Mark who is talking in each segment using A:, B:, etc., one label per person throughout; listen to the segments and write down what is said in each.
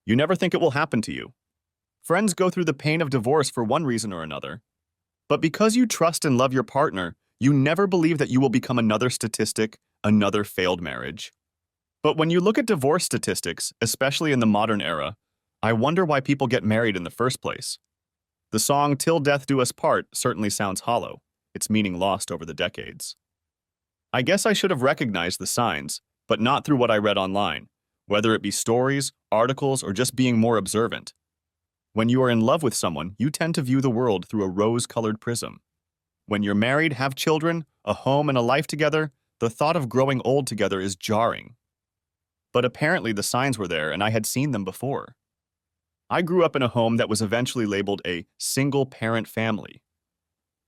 A: You never think it will happen to you. Friends go through the pain of divorce for one reason or another. But because you trust and love your partner, you never believe that you will become another statistic, another failed marriage. But when you look at divorce statistics, especially in the modern era, I wonder why people get married in the first place. The song "Till Death Do Us Part" certainly sounds hollow, its meaning lost over the decades. I guess I should have recognized the signs, but not through what I read online, whether it be stories, articles, or just being more observant. When you are in love with someone, you tend to view the world through a rose-colored prism. When you're married, have children, a home, and a life together, the thought of growing old together is jarring. But apparently the signs were there and I had seen them before. I grew up in a home that was eventually labeled a single-parent family.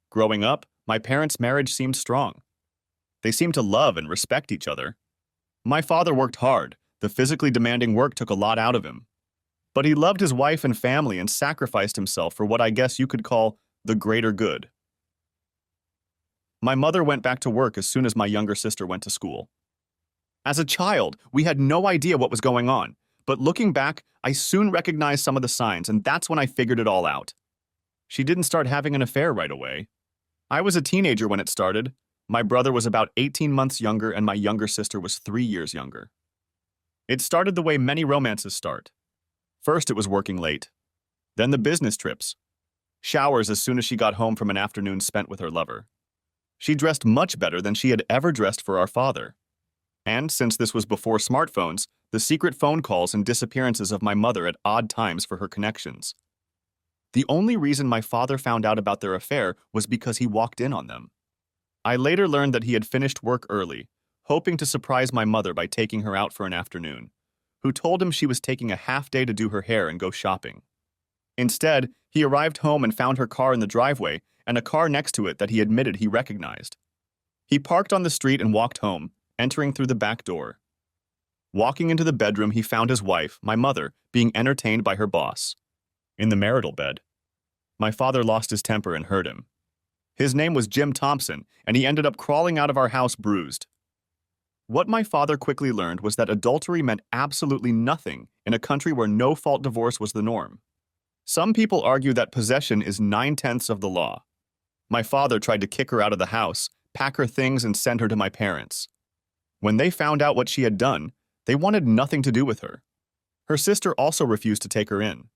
A: Growing up, my parents' marriage seemed strong. They seemed to love and respect each other. My father worked hard. The physically demanding work took a lot out of him. But he loved his wife and family and sacrificed himself for what I guess you could call the greater good. My mother went back to work as soon as my younger sister went to school. As a child, we had no idea what was going on, but looking back, I soon recognized some of the signs, and that's when I figured it all out. She didn't start having an affair right away. I was a teenager when it started. My brother was about 18 months younger, and my younger sister was 3 years younger. It started the way many romances start. First, it was working late. Then the business trips. Showers as soon as she got home from an afternoon spent with her lover. She dressed much better than she had ever dressed for our father. And since this was before smartphones, the secret phone calls and disappearances of my mother at odd times for her connections. The only reason my father found out about their affair was because he walked in on them. I later learned that he had finished work early, hoping to surprise my mother by taking her out for an afternoon, who told him she was taking a half day to do her hair and go shopping. Instead, he arrived home and found her car in the driveway and a car next to it that he admitted he recognized. He parked on the street and walked home, entering through the back door. Walking into the bedroom, he found his wife, my mother, being entertained by her boss. In the marital bed. My father lost his temper and hurt him. His name was Jim Thompson, and he ended up crawling out of our house bruised. What my father quickly learned was that adultery meant absolutely nothing in a country where no-fault divorce was the norm. Some people argue that possession is 9/10 of the law. My father tried to kick her out of the house, pack her things, and send her to my parents. When they found out what she had done, they wanted nothing to do with her. Her sister also refused to take her in.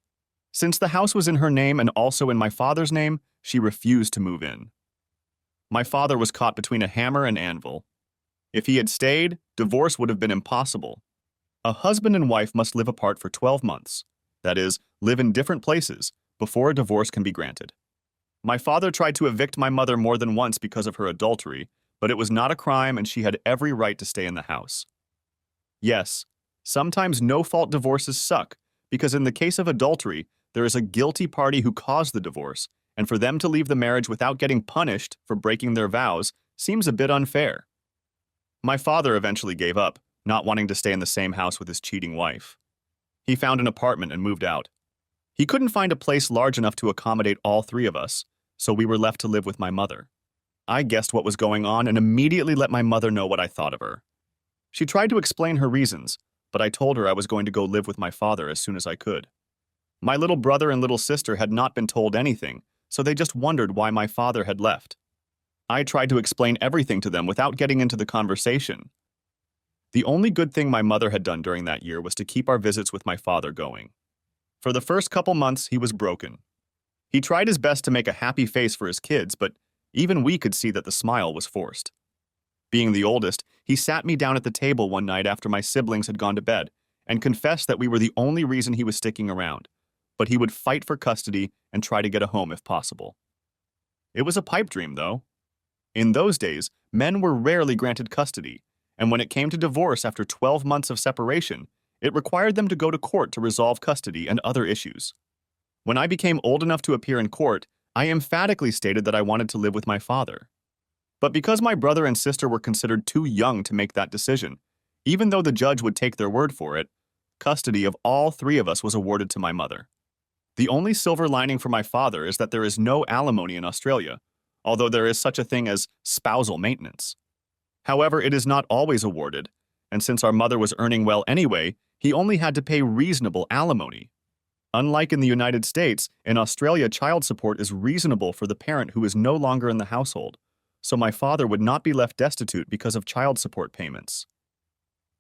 A: Since the house was in her name and also in my father's name, she refused to move in. My father was caught between a hammer and anvil. If he had stayed, divorce would have been impossible. A husband and wife must live apart for 12 months. That is, live in different places before a divorce can be granted. My father tried to evict my mother more than once because of her adultery, but it was not a crime and she had every right to stay in the house. Yes, sometimes no-fault divorces suck, because in the case of adultery, there is a guilty party who caused the divorce, and for them to leave the marriage without getting punished for breaking their vows seems a bit unfair. My father eventually gave up, not wanting to stay in the same house with his cheating wife. He found an apartment and moved out. He couldn't find a place large enough to accommodate all three of us, so we were left to live with my mother. I guessed what was going on and immediately let my mother know what I thought of her. She tried to explain her reasons, but I told her I was going to go live with my father as soon as I could. My little brother and little sister had not been told anything, so they just wondered why my father had left. I tried to explain everything to them without getting into the conversation. The only good thing my mother had done during that year was to keep our visits with my father going. For the first couple months, he was broken. He tried his best to make a happy face for his kids, but even we could see that the smile was forced. Being the oldest, he sat me down at the table one night after my siblings had gone to bed and confessed that we were the only reason he was sticking around, but he would fight for custody and try to get a home if possible. It was a pipe dream, though. In those days, men were rarely granted custody, and when it came to divorce after 12 months of separation, it required them to go to court to resolve custody and other issues. When I became old enough to appear in court, I emphatically stated that I wanted to live with my father. But because my brother and sister were considered too young to make that decision, even though the judge would take their word for it, custody of all three of us was awarded to my mother. The only silver lining for my father is that there is no alimony in Australia, although there is such a thing as spousal maintenance. However, it is not always awarded, and since our mother was earning well anyway, He only had to pay reasonable alimony. Unlike in the United States, in Australia, child support is reasonable for the parent who is no longer in the household, so my father would not be left destitute because of child support payments.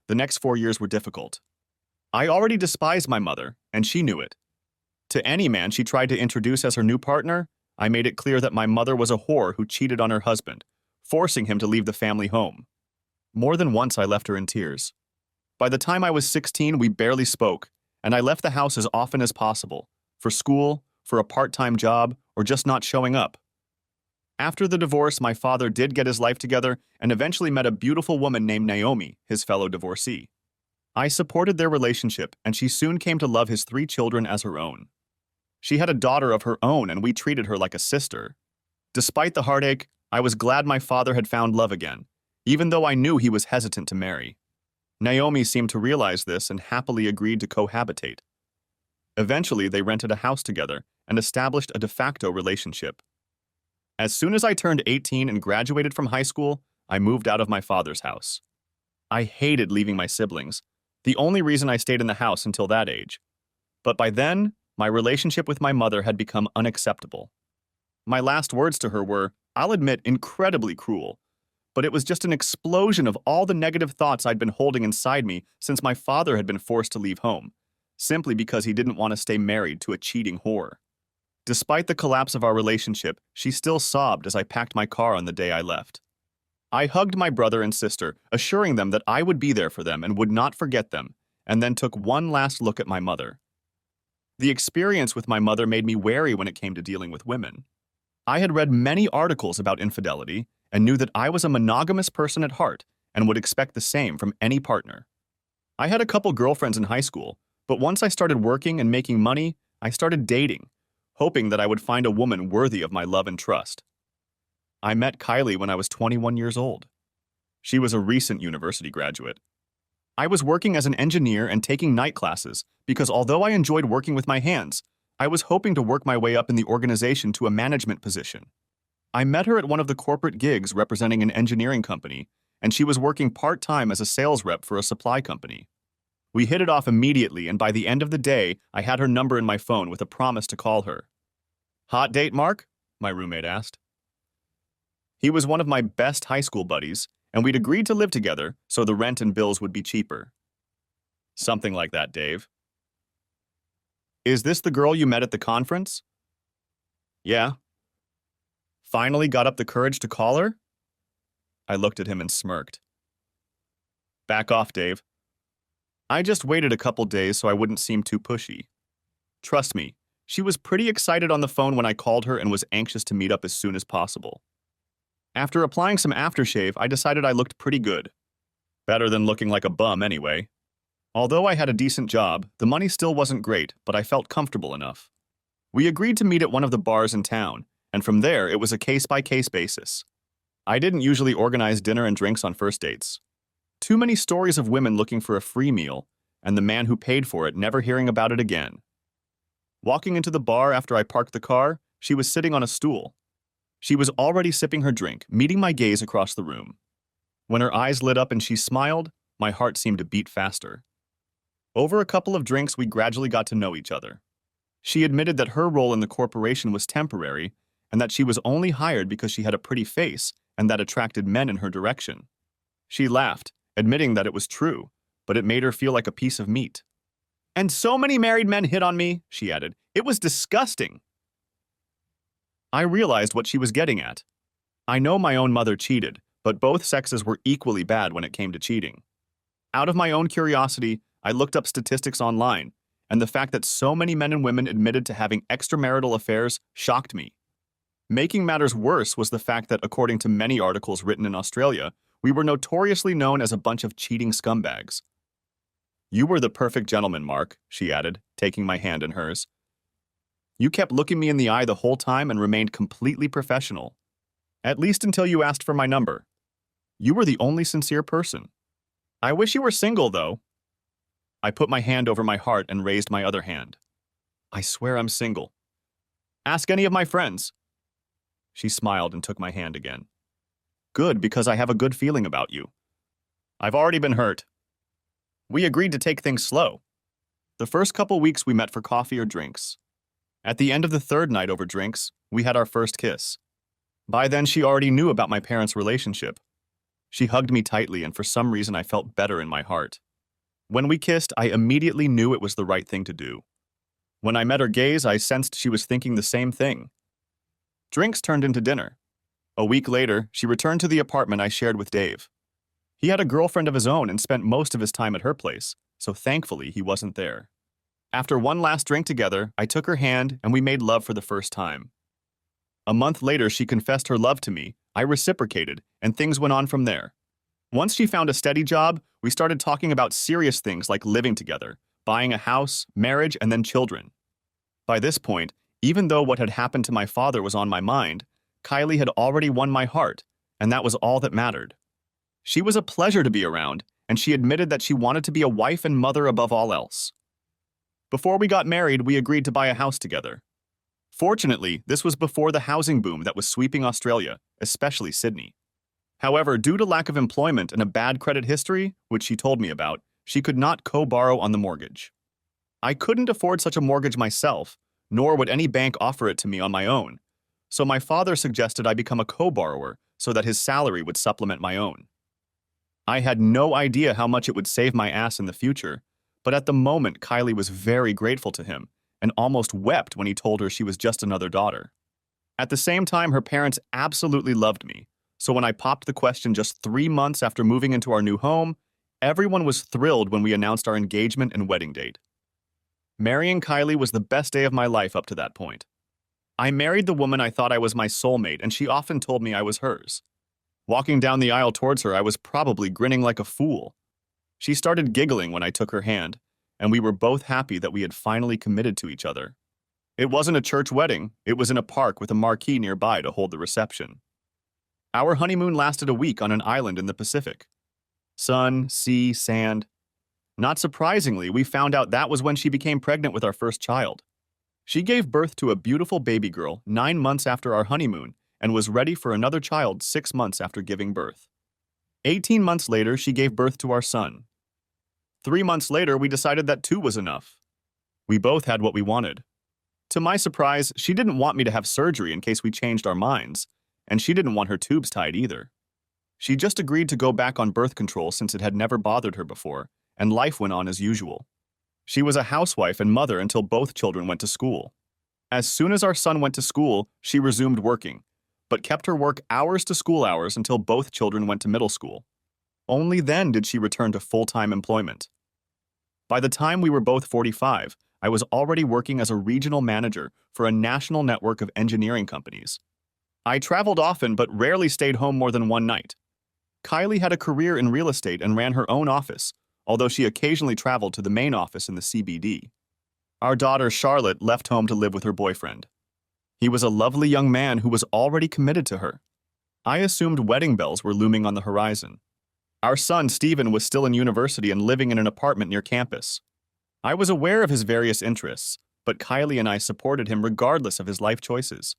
A: The next 4 years were difficult. I already despised my mother, and she knew it. To any man she tried to introduce as her new partner, I made it clear that my mother was a whore who cheated on her husband, forcing him to leave the family home. More than once I left her in tears. By the time I was 16, we barely spoke, and I left the house as often as possible, for school, for a part-time job, or just not showing up. After the divorce, my father did get his life together and eventually met a beautiful woman named Naomi, his fellow divorcee. I supported their relationship, and she soon came to love his 3 children as her own. She had a daughter of her own, and we treated her like a sister. Despite the heartache, I was glad my father had found love again, even though I knew he was hesitant to marry. Naomi seemed to realize this and happily agreed to cohabitate. Eventually, they rented a house together and established a de facto relationship. As soon as I turned 18 and graduated from high school, I moved out of my father's house. I hated leaving my siblings, the only reason I stayed in the house until that age. But by then, my relationship with my mother had become unacceptable. My last words to her were, I'll admit, incredibly cruel, but it was just an explosion of all the negative thoughts I'd been holding inside me since my father had been forced to leave home, simply because he didn't want to stay married to a cheating whore. Despite the collapse of our relationship, she still sobbed as I packed my car on the day I left. I hugged my brother and sister, assuring them that I would be there for them and would not forget them, and then took one last look at my mother. The experience with my mother made me wary when it came to dealing with women. I had read many articles about infidelity and knew that I was a monogamous person at heart and would expect the same from any partner. I had a couple girlfriends in high school, but once I started working and making money, I started dating, hoping that I would find a woman worthy of my love and trust. I met Kylie when I was 21 years old. She was a recent university graduate. I was working as an engineer and taking night classes because although I enjoyed working with my hands, I was hoping to work my way up in the organization to a management position. I met her at one of the corporate gigs representing an engineering company, and she was working part-time as a sales rep for a supply company. We hit it off immediately, and by the end of the day, I had her number in my phone with a promise to call her. Hot date, Mark? My roommate asked. He was one of my best high school buddies, and we'd agreed to live together so the rent and bills would be cheaper. Something like that, Dave. Is this the girl you met at the conference? Yeah. Finally got up the courage to call her? I looked at him and smirked. Back off, Dave. I just waited a couple days so I wouldn't seem too pushy. Trust me, she was pretty excited on the phone when I called her and was anxious to meet up as soon as possible. After applying some aftershave, I decided I looked pretty good. Better than looking like a bum anyway. Although I had a decent job, the money still wasn't great, but I felt comfortable enough. We agreed to meet at one of the bars in town, and from there it was a case-by-case basis. I didn't usually organize dinner and drinks on first dates. Too many stories of women looking for a free meal, and the man who paid for it never hearing about it again. Walking into the bar after I parked the car, she was sitting on a stool. She was already sipping her drink, meeting my gaze across the room. When her eyes lit up and she smiled, my heart seemed to beat faster. Over a couple of drinks, we gradually got to know each other. She admitted that her role in the corporation was temporary and that she was only hired because she had a pretty face and that attracted men in her direction. She laughed, admitting that it was true, but it made her feel like a piece of meat. And so many married men hit on me, she added. It was disgusting. I realized what she was getting at. I know my own mother cheated, but both sexes were equally bad when it came to cheating. Out of my own curiosity, I looked up statistics online, and the fact that so many men and women admitted to having extramarital affairs shocked me. Making matters worse was the fact that, according to many articles written in Australia, we were notoriously known as a bunch of cheating scumbags. You were the perfect gentleman, Mark, she added, taking my hand in hers. You kept looking me in the eye the whole time and remained completely professional. At least until you asked for my number. You were the only sincere person. I wish you were single, though. I put my hand over my heart and raised my other hand. I swear I'm single. Ask any of my friends. She smiled and took my hand again. Good, because I have a good feeling about you. I've already been hurt. We agreed to take things slow. The first couple weeks we met for coffee or drinks. At the end of the third night over drinks, we had our first kiss. By then, she already knew about my parents' relationship. She hugged me tightly, and for some reason, I felt better in my heart. When we kissed, I immediately knew it was the right thing to do. When I met her gaze, I sensed she was thinking the same thing. Drinks turned into dinner. A week later, she returned to the apartment I shared with Dave. He had a girlfriend of his own and spent most of his time at her place, so thankfully he wasn't there. After one last drink together, I took her hand and we made love for the first time. A month later, she confessed her love to me, I reciprocated, and things went on from there. Once she found a steady job, we started talking about serious things like living together, buying a house, marriage, and then children. By this point, even though what had happened to my father was on my mind, Kylie had already won my heart, and that was all that mattered. She was a pleasure to be around, and she admitted that she wanted to be a wife and mother above all else. Before we got married, we agreed to buy a house together. Fortunately, this was before the housing boom that was sweeping Australia, especially Sydney. However, due to lack of employment and a bad credit history, which she told me about, she could not co-borrow on the mortgage. I couldn't afford such a mortgage myself, nor would any bank offer it to me on my own, so my father suggested I become a co-borrower so that his salary would supplement my own. I had no idea how much it would save my ass in the future, but at the moment Kylie was very grateful to him and almost wept when he told her she was just another daughter. At the same time, her parents absolutely loved me, so when I popped the question just 3 months after moving into our new home, everyone was thrilled when we announced our engagement and wedding date. Marrying Kylie was the best day of my life up to that point. I married the woman I thought I was my soulmate, and she often told me I was hers. Walking down the aisle towards her, I was probably grinning like a fool. She started giggling when I took her hand, and we were both happy that we had finally committed to each other. It wasn't a church wedding, it was in a park with a marquee nearby to hold the reception. Our honeymoon lasted a week on an island in the Pacific. Sun, sea, sand. Not surprisingly, we found out that was when she became pregnant with our first child. She gave birth to a beautiful baby girl 9 months after our honeymoon and was ready for another child 6 months after giving birth. 18 months later, she gave birth to our son. 3 months later, we decided that 2 was enough. We both had what we wanted. To my surprise, she didn't want me to have surgery in case we changed our minds, and she didn't want her tubes tied either. She just agreed to go back on birth control since it had never bothered her before, and life went on as usual. She was a housewife and mother until both children went to school. As soon as our son went to school, she resumed working, but kept her work hours to school hours until both children went to middle school. Only then did she return to full-time employment. By the time we were both 45, I was already working as a regional manager for a national network of engineering companies. I traveled often but rarely stayed home more than one night. Kylie had a career in real estate and ran her own office, although she occasionally traveled to the main office in the CBD. Our daughter, Charlotte, left home to live with her boyfriend. He was a lovely young man who was already committed to her. I assumed wedding bells were looming on the horizon. Our son, Stephen, was still in university and living in an apartment near campus. I was aware of his various interests, but Kylie and I supported him regardless of his life choices.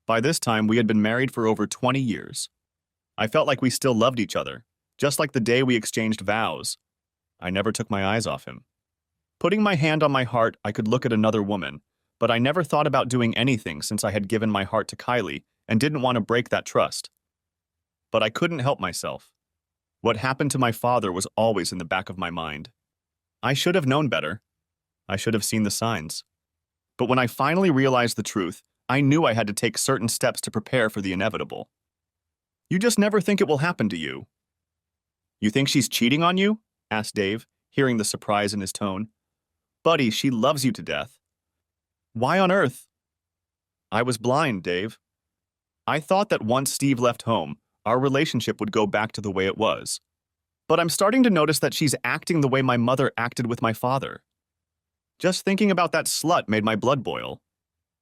A: By this time, we had been married for over 20 years. I felt like we still loved each other, just like the day we exchanged vows. I never took my eyes off him. Putting my hand on my heart, I could look at another woman, but I never thought about doing anything since I had given my heart to Kylie and didn't want to break that trust. But I couldn't help myself. What happened to my father was always in the back of my mind. I should have known better. I should have seen the signs. But when I finally realized the truth, I knew I had to take certain steps to prepare for the inevitable. You just never think it will happen to you. You think she's cheating on you? Asked Dave, hearing the surprise in his tone. Buddy, she loves you to death. Why on earth? I was blind, Dave. I thought that once Steve left home, our relationship would go back to the way it was. But I'm starting to notice that she's acting the way my mother acted with my father. Just thinking about that slut made my blood boil.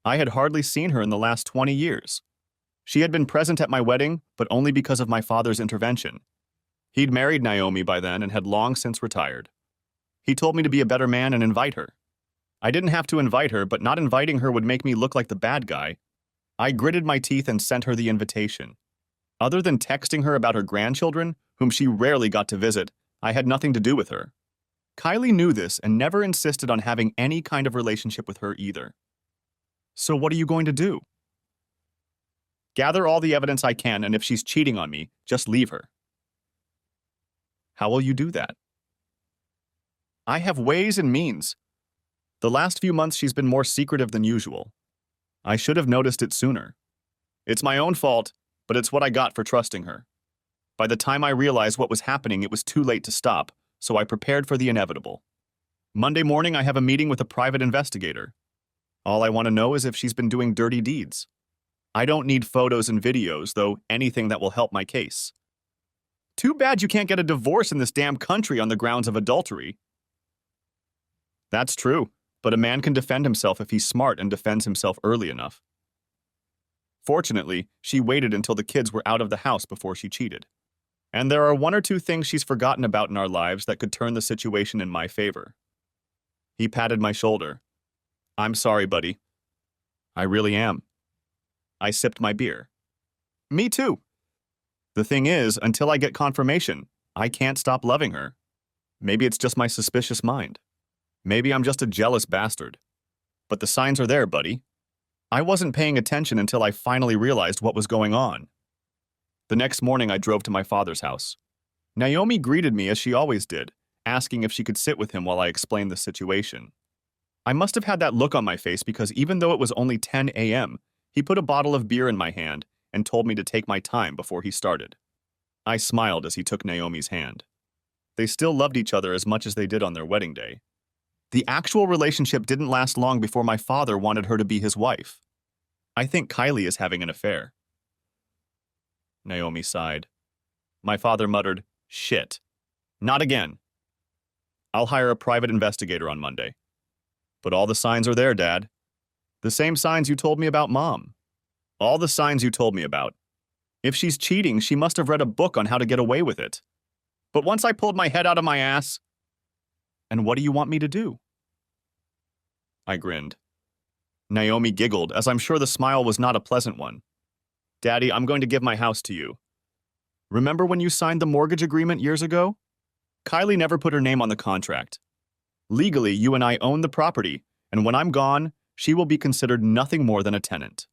A: I had hardly seen her in the last 20 years. She had been present at my wedding, but only because of my father's intervention. He'd married Naomi by then and had long since retired. He told me to be a better man and invite her. I didn't have to invite her, but not inviting her would make me look like the bad guy. I gritted my teeth and sent her the invitation. Other than texting her about her grandchildren, whom she rarely got to visit, I had nothing to do with her. Kylie knew this and never insisted on having any kind of relationship with her either. So what are you going to do? Gather all the evidence I can, and if she's cheating on me, just leave her. How will you do that? I have ways and means. The last few months she's been more secretive than usual. I should have noticed it sooner. It's my own fault, but it's what I got for trusting her. By the time I realized what was happening, it was too late to stop, so I prepared for the inevitable. Monday morning, I have a meeting with a private investigator. All I want to know is if she's been doing dirty deeds. I don't need photos and videos, though anything that will help my case. Too bad you can't get a divorce in this damn country on the grounds of adultery. That's true, but a man can defend himself if he's smart and defends himself early enough. Fortunately, she waited until the kids were out of the house before she cheated. And there are one or two things she's forgotten about in our lives that could turn the situation in my favor. He patted my shoulder. I'm sorry, buddy. I really am. I sipped my beer. Me too. The thing is, until I get confirmation, I can't stop loving her. Maybe it's just my suspicious mind. Maybe I'm just a jealous bastard. But the signs are there, buddy. I wasn't paying attention until I finally realized what was going on. The next morning, I drove to my father's house. Naomi greeted me as she always did, asking if she could sit with him while I explained the situation. I must have had that look on my face because even though it was only 10 a.m., he put a bottle of beer in my hand and told me to take my time before he started. I smiled as he took Naomi's hand. They still loved each other as much as they did on their wedding day. The actual relationship didn't last long before my father wanted her to be his wife. I think Kylie is having an affair. Naomi sighed. My father muttered, "Shit. Not again. I'll hire a private investigator on Monday." But all the signs are there, Dad. The same signs you told me about Mom. All the signs you told me about. If she's cheating, she must have read a book on how to get away with it. But once I pulled my head out of my ass... And what do you want me to do? I grinned. Naomi giggled, as I'm sure the smile was not a pleasant one. Daddy, I'm going to give my house to you. Remember when you signed the mortgage agreement years ago? Kylie never put her name on the contract. Legally, you and I own the property, and when I'm gone, she will be considered nothing more than a tenant.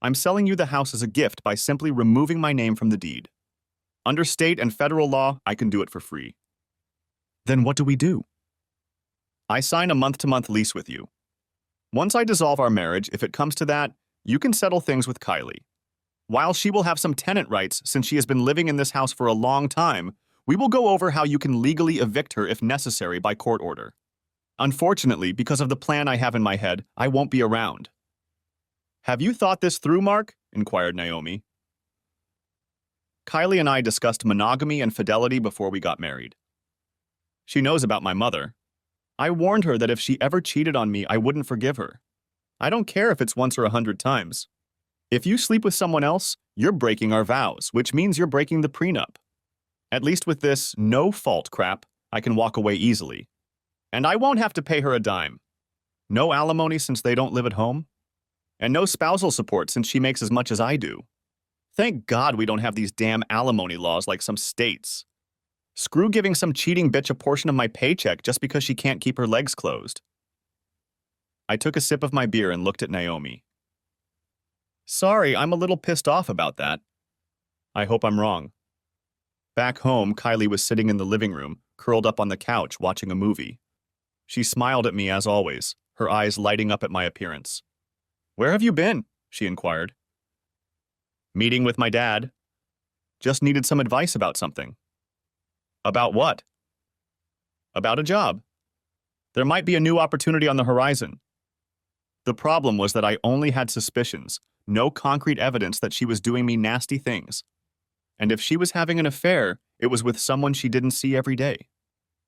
A: I'm selling you the house as a gift by simply removing my name from the deed. Under state and federal law, I can do it for free. Then what do we do? I sign a month-to-month lease with you. Once I dissolve our marriage, if it comes to that, you can settle things with Kylie. While she will have some tenant rights since she has been living in this house for a long time, we will go over how you can legally evict her if necessary by court order. Unfortunately, because of the plan I have in my head, I won't be around. Have you thought this through, Mark? Inquired Naomi. Kylie and I discussed monogamy and fidelity before we got married. She knows about my mother. I warned her that if she ever cheated on me, I wouldn't forgive her. I don't care if it's once or 100 times. If you sleep with someone else, you're breaking our vows, which means you're breaking the prenup. At least with this no-fault crap, I can walk away easily. And I won't have to pay her a dime. No alimony since they don't live at home. And no spousal support since she makes as much as I do. Thank God we don't have these damn alimony laws like some states. Screw giving some cheating bitch a portion of my paycheck just because she can't keep her legs closed. I took a sip of my beer and looked at Naomi. Sorry, I'm a little pissed off about that. I hope I'm wrong. Back home, Kylie was sitting in the living room, curled up on the couch, watching a movie. She smiled at me as always, her eyes lighting up at my appearance. Where have you been? She inquired. Meeting with my dad. Just needed some advice about something. About what? About a job. There might be a new opportunity on the horizon. The problem was that I only had suspicions, no concrete evidence that she was doing me nasty things. And if she was having an affair, it was with someone she didn't see every day.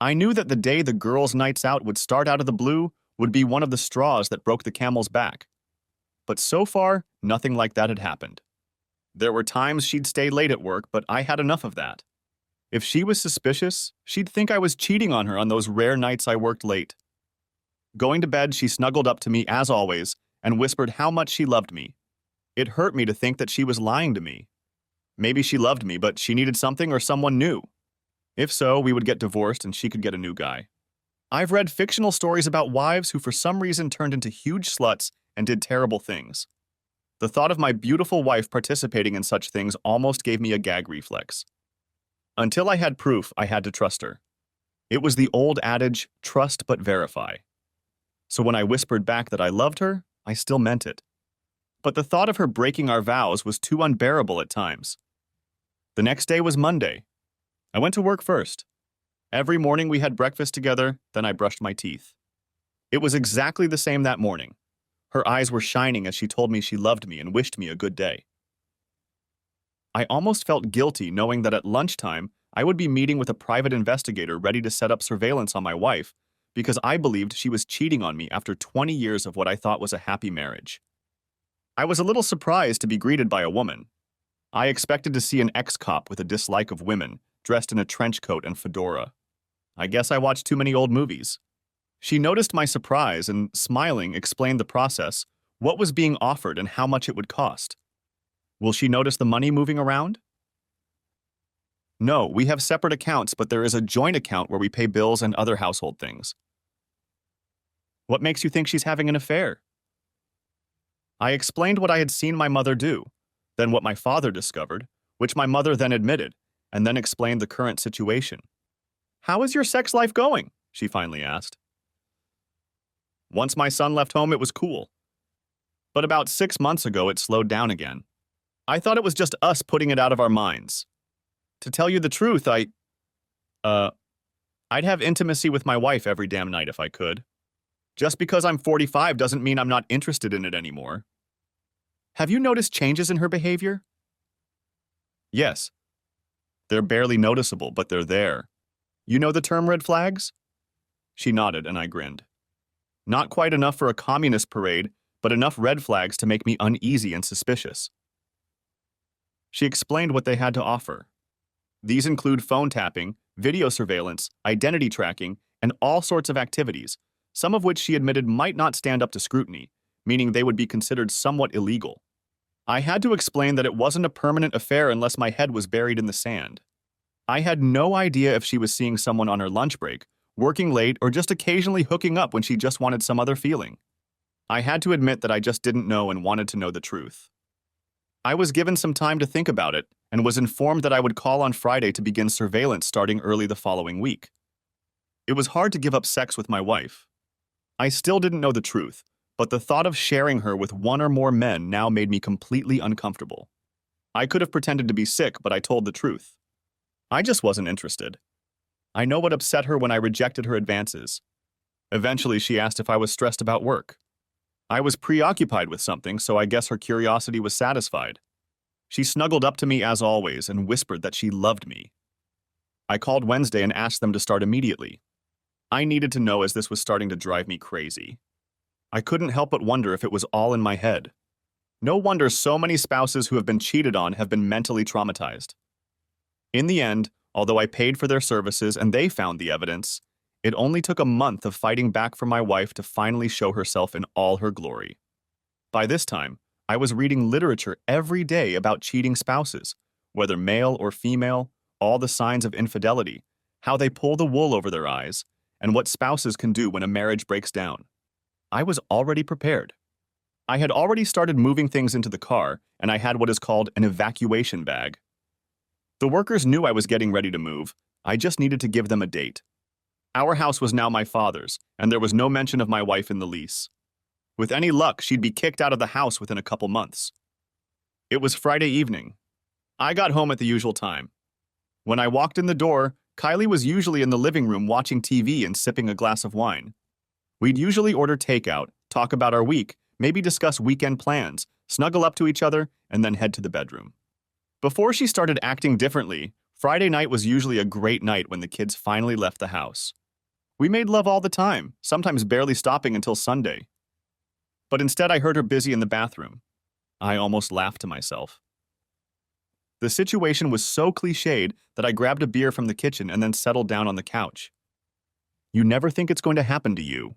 A: I knew that the day the girls' nights out would start out of the blue would be one of the straws that broke the camel's back. But so far, nothing like that had happened. There were times she'd stay late at work, but I had enough of that. If she was suspicious, she'd think I was cheating on her on those rare nights I worked late. Going to bed, she snuggled up to me as always and whispered how much she loved me. It hurt me to think that she was lying to me. Maybe she loved me, but she needed something or someone new. If so, we would get divorced and she could get a new guy. I've read fictional stories about wives who for some reason turned into huge sluts and did terrible things. The thought of my beautiful wife participating in such things almost gave me a gag reflex. Until I had proof, I had to trust her. It was the old adage, trust but verify. So when I whispered back that I loved her, I still meant it. But the thought of her breaking our vows was too unbearable at times. The next day was Monday. I went to work first. Every morning we had breakfast together, then I brushed my teeth. It was exactly the same that morning. Her eyes were shining as she told me she loved me and wished me a good day. I almost felt guilty knowing that at lunchtime I would be meeting with a private investigator ready to set up surveillance on my wife because I believed she was cheating on me after 20 years of what I thought was a happy marriage. I was a little surprised to be greeted by a woman. I expected to see an ex-cop with a dislike of women, dressed in a trench coat and fedora. I guess I watched too many old movies. She noticed my surprise and, smiling, explained the process, what was being offered and how much it would cost. Will she notice the money moving around? No, we have separate accounts, but there is a joint account where we pay bills and other household things. What makes you think she's having an affair? I explained what I had seen my mother do, then what my father discovered, which my mother then admitted, and then explained the current situation. How is your sex life going? She finally asked. Once my son left home, it was cool. But about 6 months ago, it slowed down again. I thought it was just us putting it out of our minds. To tell you the truth, I'd have intimacy with my wife every damn night if I could. Just because I'm 45 doesn't mean I'm not interested in it anymore. Have you noticed changes in her behavior? Yes. They're barely noticeable, but they're there. You know the term red flags? She nodded and I grinned. Not quite enough for a communist parade, but enough red flags to make me uneasy and suspicious. She explained what they had to offer. These include phone tapping, video surveillance, identity tracking, and all sorts of activities, some of which she admitted might not stand up to scrutiny, meaning they would be considered somewhat illegal. I had to explain that it wasn't a permanent affair unless my head was buried in the sand. I had no idea if she was seeing someone on her lunch break, working late, or just occasionally hooking up when she just wanted some other feeling. I had to admit that I just didn't know and wanted to know the truth. I was given some time to think about it and was informed that I would call on Friday to begin surveillance starting early the following week. It was hard to give up sex with my wife. I still didn't know the truth, but the thought of sharing her with one or more men now made me completely uncomfortable. I could have pretended to be sick, but I told the truth. I just wasn't interested. I know what upset her when I rejected her advances. Eventually, she asked if I was stressed about work. I was preoccupied with something, so I guess her curiosity was satisfied. She snuggled up to me as always and whispered that she loved me. I called Wednesday and asked them to start immediately. I needed to know as this was starting to drive me crazy. I couldn't help but wonder if it was all in my head. No wonder so many spouses who have been cheated on have been mentally traumatized. In the end, although I paid for their services and they found the evidence, it only took a month of fighting back for my wife to finally show herself in all her glory. By this time, I was reading literature every day about cheating spouses, whether male or female, all the signs of infidelity, how they pull the wool over their eyes, and what spouses can do when a marriage breaks down. I was already prepared. I had already started moving things into the car, and I had what is called an evacuation bag. The workers knew I was getting ready to move. I just needed to give them a date. Our house was now my father's, and there was no mention of my wife in the lease. With any luck, she'd be kicked out of the house within a couple months. It was Friday evening. I got home at the usual time. When I walked in the door, Kylie was usually in the living room watching TV and sipping a glass of wine. We'd usually order takeout, talk about our week, maybe discuss weekend plans, snuggle up to each other, and then head to the bedroom. Before she started acting differently, Friday night was usually a great night when the kids finally left the house. We made love all the time, sometimes barely stopping until Sunday. But instead I heard her busy in the bathroom. I almost laughed to myself. The situation was so cliched that I grabbed a beer from the kitchen and then settled down on the couch. You never think it's going to happen to you.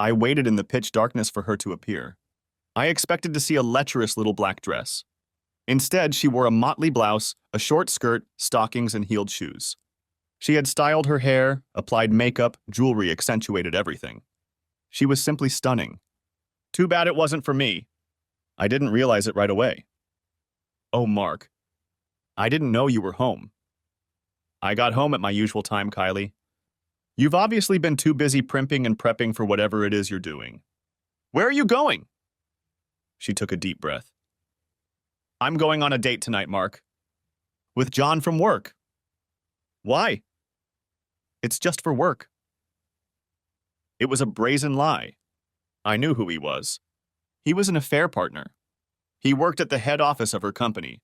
A: I waited in the pitch darkness for her to appear. I expected to see a lecherous little black dress. Instead, she wore a motley blouse, a short skirt, stockings, and heeled shoes. She had styled her hair, applied makeup, jewelry accentuated everything. She was simply stunning. Too bad it wasn't for me. I didn't realize it right away. Oh, Mark. I didn't know you were home. I got home at my usual time, Kylie. You've obviously been too busy primping and prepping for whatever it is you're doing. Where are you going? She took a deep breath. I'm going on a date tonight, Mark. With John from work. Why? It's just for work. It was a brazen lie. I knew who he was. He was an affair partner. He worked at the head office of her company.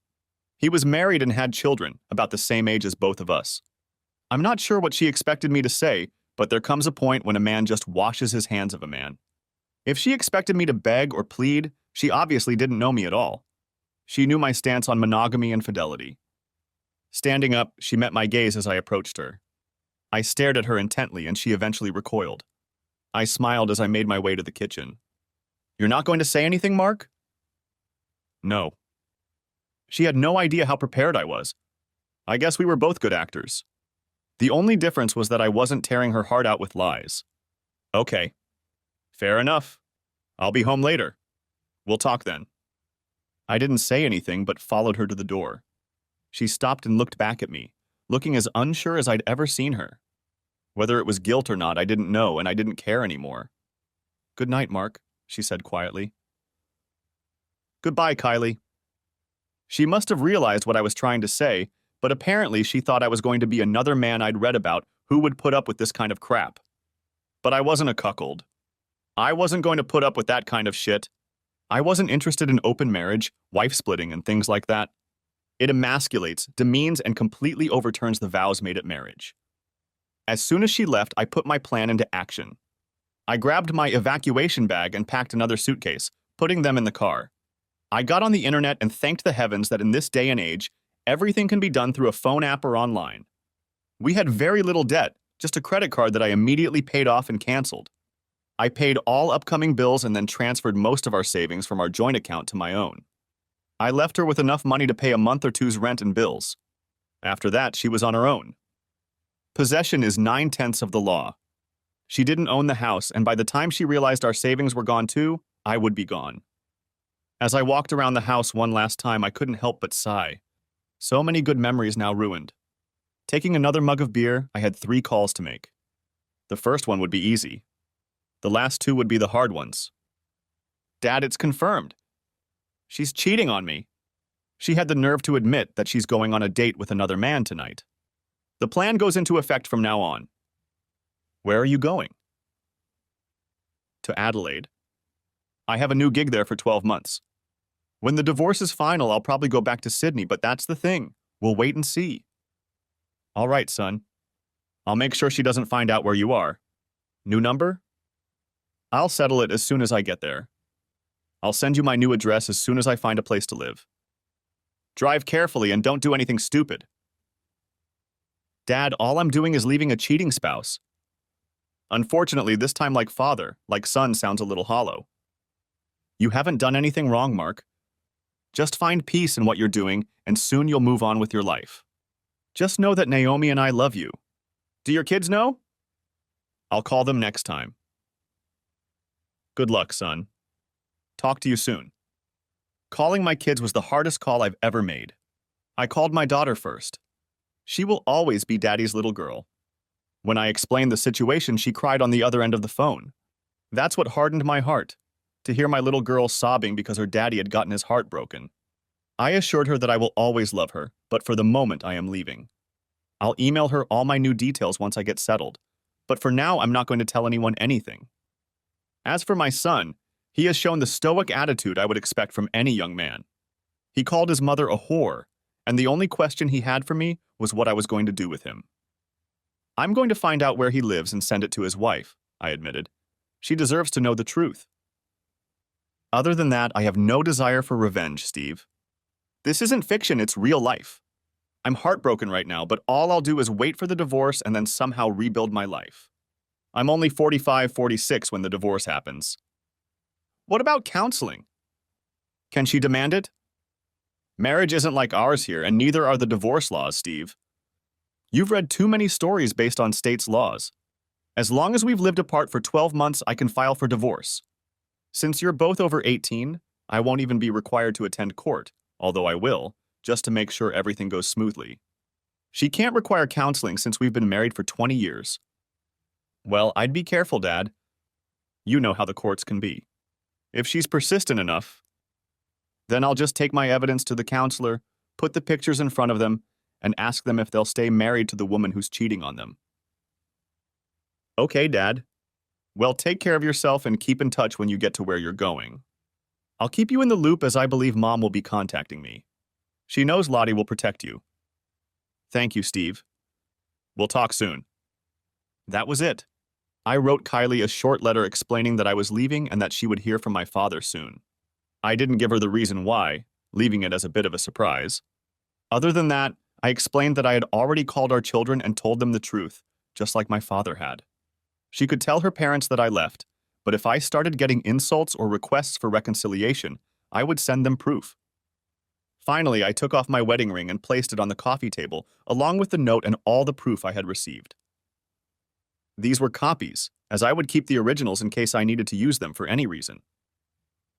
A: He was married and had children, about the same age as both of us. I'm not sure what she expected me to say, but there comes a point when a man just washes his hands of a man. If she expected me to beg or plead, she obviously didn't know me at all. She knew my stance on monogamy and fidelity. Standing up, she met my gaze as I approached her. I stared at her intently, and she eventually recoiled. I smiled as I made my way to the kitchen. You're not going to say anything, Mark? No. She had no idea how prepared I was. I guess we were both good actors. The only difference was that I wasn't tearing her heart out with lies. Okay. Fair enough. I'll be home later. We'll talk then. I didn't say anything but followed her to the door. She stopped and looked back at me, looking as unsure as I'd ever seen her. Whether it was guilt or not, I didn't know, and I didn't care anymore. Good night, Mark, she said quietly. Goodbye, Kylie. She must have realized what I was trying to say, but apparently she thought I was going to be another man I'd read about who would put up with this kind of crap. But I wasn't a cuckold. I wasn't going to put up with that kind of shit. I wasn't interested in open marriage, wife splitting, and things like that. It emasculates, demeans, and completely overturns the vows made at marriage. As soon as she left, I put my plan into action. I grabbed my evacuation bag and packed another suitcase, putting them in the car. I got on the internet and thanked the heavens that in this day and age, everything can be done through a phone app or online. We had very little debt, just a credit card that I immediately paid off and canceled. I paid all upcoming bills and then transferred most of our savings from our joint account to my own. I left her with enough money to pay a month or two's rent and bills. After that, she was on her own. Possession is 9/10 of the law. She didn't own the house, and by the time she realized our savings were gone too, I would be gone. As I walked around the house one last time, I couldn't help but sigh. So many good memories now ruined. Taking another mug of beer, I had 3 calls to make. The first one would be easy. The last 2 would be the hard ones. Dad, it's confirmed. She's cheating on me. She had the nerve to admit that she's going on a date with another man tonight. The plan goes into effect from now on. Where are you going? To Adelaide. I have a new gig there for 12 months. When the divorce is final, I'll probably go back to Sydney, but that's the thing. We'll wait and see. All right, son. I'll make sure she doesn't find out where you are. New number? I'll settle it as soon as I get there. I'll send you my new address as soon as I find a place to live. Drive carefully and don't do anything stupid. Dad, all I'm doing is leaving a cheating spouse. Unfortunately, this time like father, like son sounds a little hollow. You haven't done anything wrong, Mark. Just find peace in what you're doing, and soon you'll move on with your life. Just know that Naomi and I love you. Do your kids know? I'll call them next time. Good luck, son. Talk to you soon. Calling my kids was the hardest call I've ever made. I called my daughter first. She will always be Daddy's little girl. When I explained the situation, she cried on the other end of the phone. That's what hardened my heart, to hear my little girl sobbing because her daddy had gotten his heart broken. I assured her that I will always love her, but for the moment I am leaving. I'll email her all my new details once I get settled, but for now I'm not going to tell anyone anything. As for my son, he has shown the stoic attitude I would expect from any young man. He called his mother a whore, and the only question he had for me was what I was going to do with him. I'm going to find out where he lives and send it to his wife, I admitted. She deserves to know the truth. Other than that, I have no desire for revenge, Steve. This isn't fiction, it's real life. I'm heartbroken right now, but all I'll do is wait for the divorce and then somehow rebuild my life. I'm only 45, 46 when the divorce happens. What about counseling? Can she demand it? Marriage isn't like ours here, and neither are the divorce laws, Steve. You've read too many stories based on states' laws. As long as we've lived apart for 12 months, I can file for divorce. Since you're both over 18, I won't even be required to attend court, although I will, just to make sure everything goes smoothly. She can't require counseling since we've been married for 20 years. Well, I'd be careful, Dad. You know how the courts can be. If she's persistent enough, then I'll just take my evidence to the counselor, put the pictures in front of them, and ask them if they'll stay married to the woman who's cheating on them. Okay, Dad. Well, take care of yourself and keep in touch when you get to where you're going. I'll keep you in the loop as I believe Mom will be contacting me. She knows Lottie will protect you. Thank you, Steve. We'll talk soon. That was it. I wrote Kylie a short letter explaining that I was leaving and that she would hear from my father soon. I didn't give her the reason why, leaving it as a bit of a surprise. Other than that, I explained that I had already called our children and told them the truth, just like my father had. She could tell her parents that I left, but if I started getting insults or requests for reconciliation, I would send them proof. Finally, I took off my wedding ring and placed it on the coffee table, along with the note and all the proof I had received. These were copies, as I would keep the originals in case I needed to use them for any reason.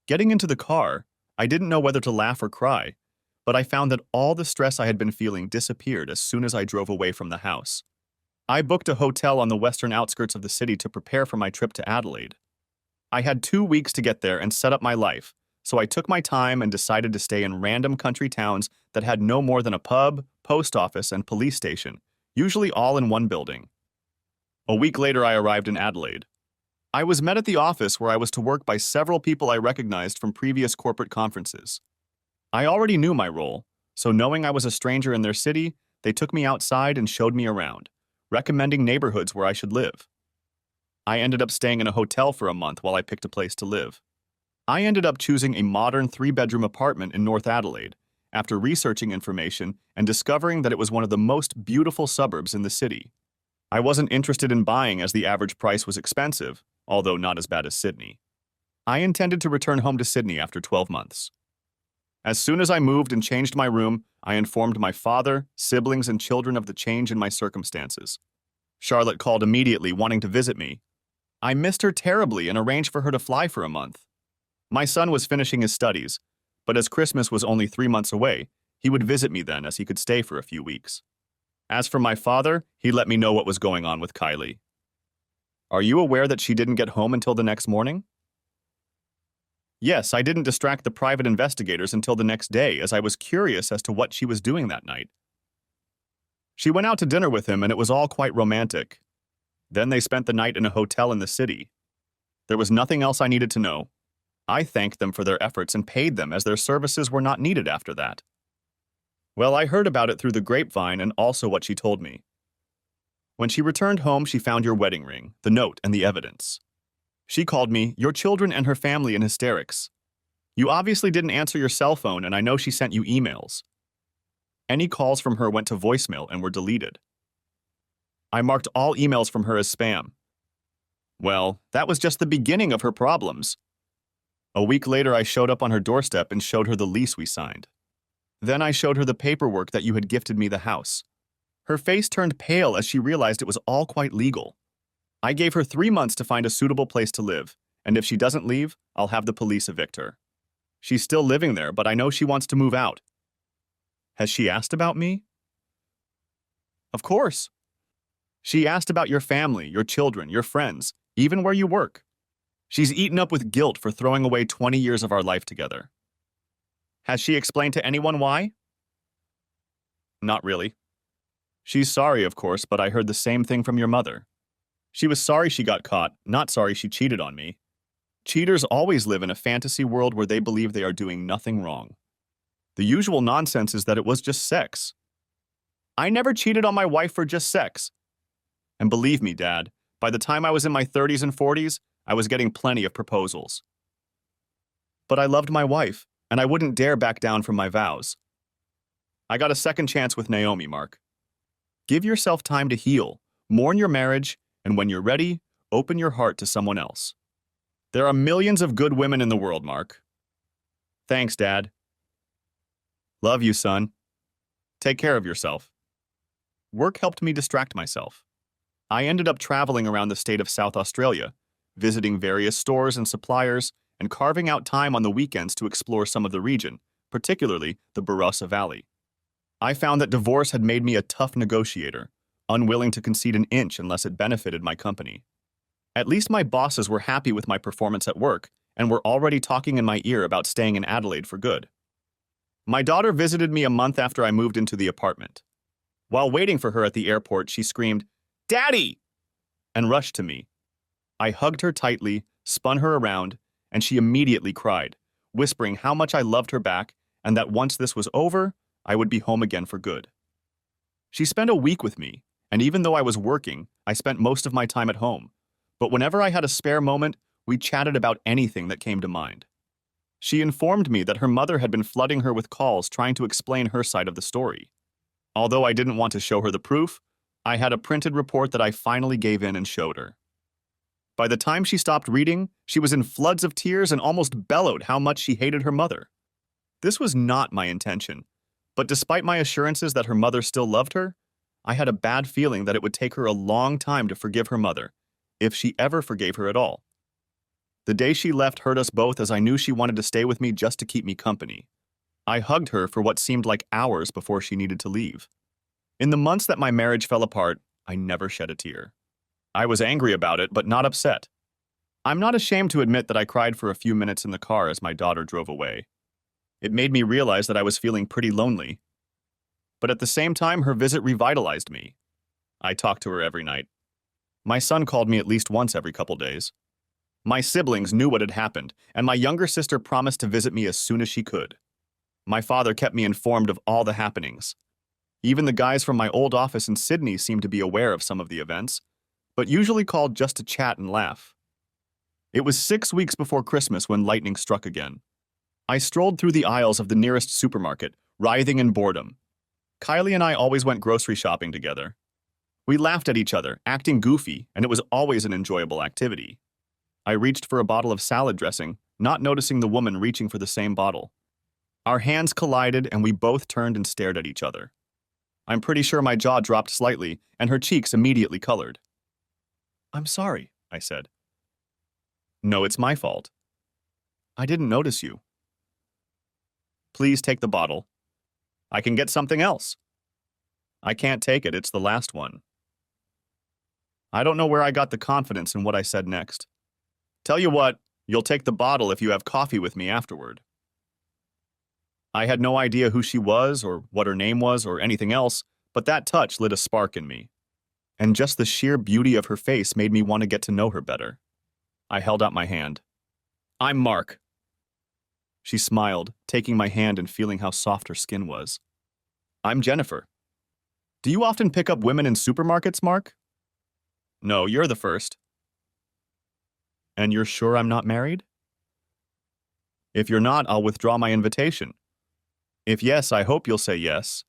A: Getting into the car, I didn't know whether to laugh or cry, but I found that all the stress I had been feeling disappeared as soon as I drove away from the house. I booked a hotel on the western outskirts of the city to prepare for my trip to Adelaide. I had 2 weeks to get there and set up my life, so I took my time and decided to stay in random country towns that had no more than a pub, post office, and police station, usually all in one building. A week later, I arrived in Adelaide. I was met at the office where I was to work by several people I recognized from previous corporate conferences. I already knew my role, so knowing I was a stranger in their city, they took me outside and showed me around, recommending neighborhoods where I should live. I ended up staying in a hotel for a month while I picked a place to live. I ended up choosing a modern 3-bedroom apartment in North Adelaide after researching information and discovering that it was one of the most beautiful suburbs in the city. I wasn't interested in buying as the average price was expensive, although not as bad as Sydney. I intended to return home to Sydney after 12 months. As soon as I moved and changed my room, I informed my father, siblings, and children of the change in my circumstances. Charlotte called immediately, wanting to visit me. I missed her terribly and arranged for her to fly for a month. My son was finishing his studies, but as Christmas was only 3 months away, he would visit me then as he could stay for a few weeks. As for my father, he let me know what was going on with Kylie. Are you aware that she didn't get home until the next morning? Yes, I didn't distract the private investigators until the next day as I was curious as to what she was doing that night. She went out to dinner with him and it was all quite romantic. Then they spent the night in a hotel in the city. There was nothing else I needed to know. I thanked them for their efforts and paid them as their services were not needed after that. Well, I heard about it through the grapevine and also what she told me. When she returned home, she found your wedding ring, the note, and the evidence. She called me, your children and her family in hysterics. You obviously didn't answer your cell phone, and I know she sent you emails. Any calls from her went to voicemail and were deleted. I marked all emails from her as spam. Well, that was just the beginning of her problems. A week later, I showed up on her doorstep and showed her the lease we signed. Then I showed her the paperwork that you had gifted me the house. Her face turned pale as she realized it was all quite legal. I gave her 3 months to find a suitable place to live, and if she doesn't leave, I'll have the police evict her. She's still living there, but I know she wants to move out. Has she asked about me? Of course. She asked about your family, your children, your friends, even where you work. She's eaten up with guilt for throwing away 20 years of our life together. Has she explained to anyone why? Not really. She's sorry, of course, but I heard the same thing from your mother. She was sorry she got caught, not sorry she cheated on me. Cheaters always live in a fantasy world where they believe they are doing nothing wrong. The usual nonsense is that it was just sex. I never cheated on my wife for just sex. And believe me, Dad, by the time I was in my 30s and 40s, I was getting plenty of proposals. But I loved my wife, and I wouldn't dare back down from my vows. I got a second chance with Naomi, Mark. Give yourself time to heal, mourn your marriage, and when you're ready, open your heart to someone else. There are millions of good women in the world, Mark. Thanks, Dad. Love you, son. Take care of yourself. Work helped me distract myself. I ended up traveling around the state of South Australia, visiting various stores and suppliers, and carving out time on the weekends to explore some of the region, particularly the Barossa Valley. I found that divorce had made me a tough negotiator, unwilling to concede an inch unless it benefited my company. At least my bosses were happy with my performance at work and were already talking in my ear about staying in Adelaide for good. My daughter visited me a month after I moved into the apartment. While waiting for her at the airport, she screamed, "Daddy!" and rushed to me. I hugged her tightly, spun her around, and she immediately cried, whispering how much I loved her back and that once this was over, I would be home again for good. She spent a week with me, and even though I was working, I spent most of my time at home. But whenever I had a spare moment, we chatted about anything that came to mind. She informed me that her mother had been flooding her with calls trying to explain her side of the story. Although I didn't want to show her the proof, I had a printed report that I finally gave in and showed her. By the time she stopped reading, she was in floods of tears and almost bellowed how much she hated her mother. This was not my intention, but despite my assurances that her mother still loved her, I had a bad feeling that it would take her a long time to forgive her mother, if she ever forgave her at all. The day she left hurt us both as I knew she wanted to stay with me just to keep me company. I hugged her for what seemed like hours before she needed to leave. In the months that my marriage fell apart, I never shed a tear. I was angry about it, but not upset. I'm not ashamed to admit that I cried for a few minutes in the car as my daughter drove away. It made me realize that I was feeling pretty lonely. But at the same time, her visit revitalized me. I talked to her every night. My son called me at least once every couple days. My siblings knew what had happened, and my younger sister promised to visit me as soon as she could. My father kept me informed of all the happenings. Even the guys from my old office in Sydney seemed to be aware of some of the events, but usually called just to chat and laugh. It was 6 weeks before Christmas when lightning struck again. I strolled through the aisles of the nearest supermarket, writhing in boredom. Kylie and I always went grocery shopping together. We laughed at each other, acting goofy, and it was always an enjoyable activity. I reached for a bottle of salad dressing, not noticing the woman reaching for the same bottle. Our hands collided and we both turned and stared at each other. I'm pretty sure my jaw dropped slightly and her cheeks immediately colored. "I'm sorry," I said. "No, it's my fault. I didn't notice you." "Please take the bottle. I can get something else." "I can't take it, it's the last one." I don't know where I got the confidence in what I said next. "Tell you what, you'll take the bottle if you have coffee with me afterward." I had no idea who she was or what her name was or anything else, but that touch lit a spark in me. And just the sheer beauty of her face made me want to get to know her better. I held out my hand. "I'm Mark." She smiled, taking my hand and feeling how soft her skin was. "I'm Jennifer." "Do you often pick up women in supermarkets, Mark?" "No, you're the first." "And you're sure I'm not married?" "If you're not, I'll withdraw my invitation. If yes, I hope you'll say yes."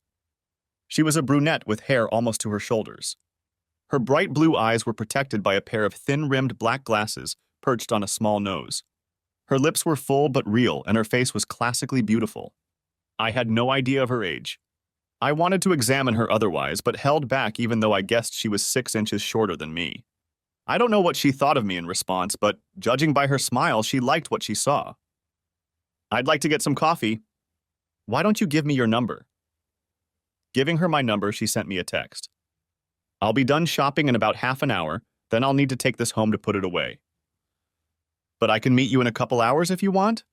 A: She was a brunette with hair almost to her shoulders. Her bright blue eyes were protected by a pair of thin-rimmed black glasses perched on a small nose. Her lips were full but real, and her face was classically beautiful. I had no idea of her age. I wanted to examine her otherwise, but held back even though I guessed she was 6 inches shorter than me. I don't know what she thought of me in response, but judging by her smile, she liked what she saw. "I'd like to get some coffee. Why don't you give me your number?" Giving her my number, she sent me a text. "I'll be done shopping in about half an hour, then I'll need to take this home to put it away. But I can meet you in a couple hours if you want?"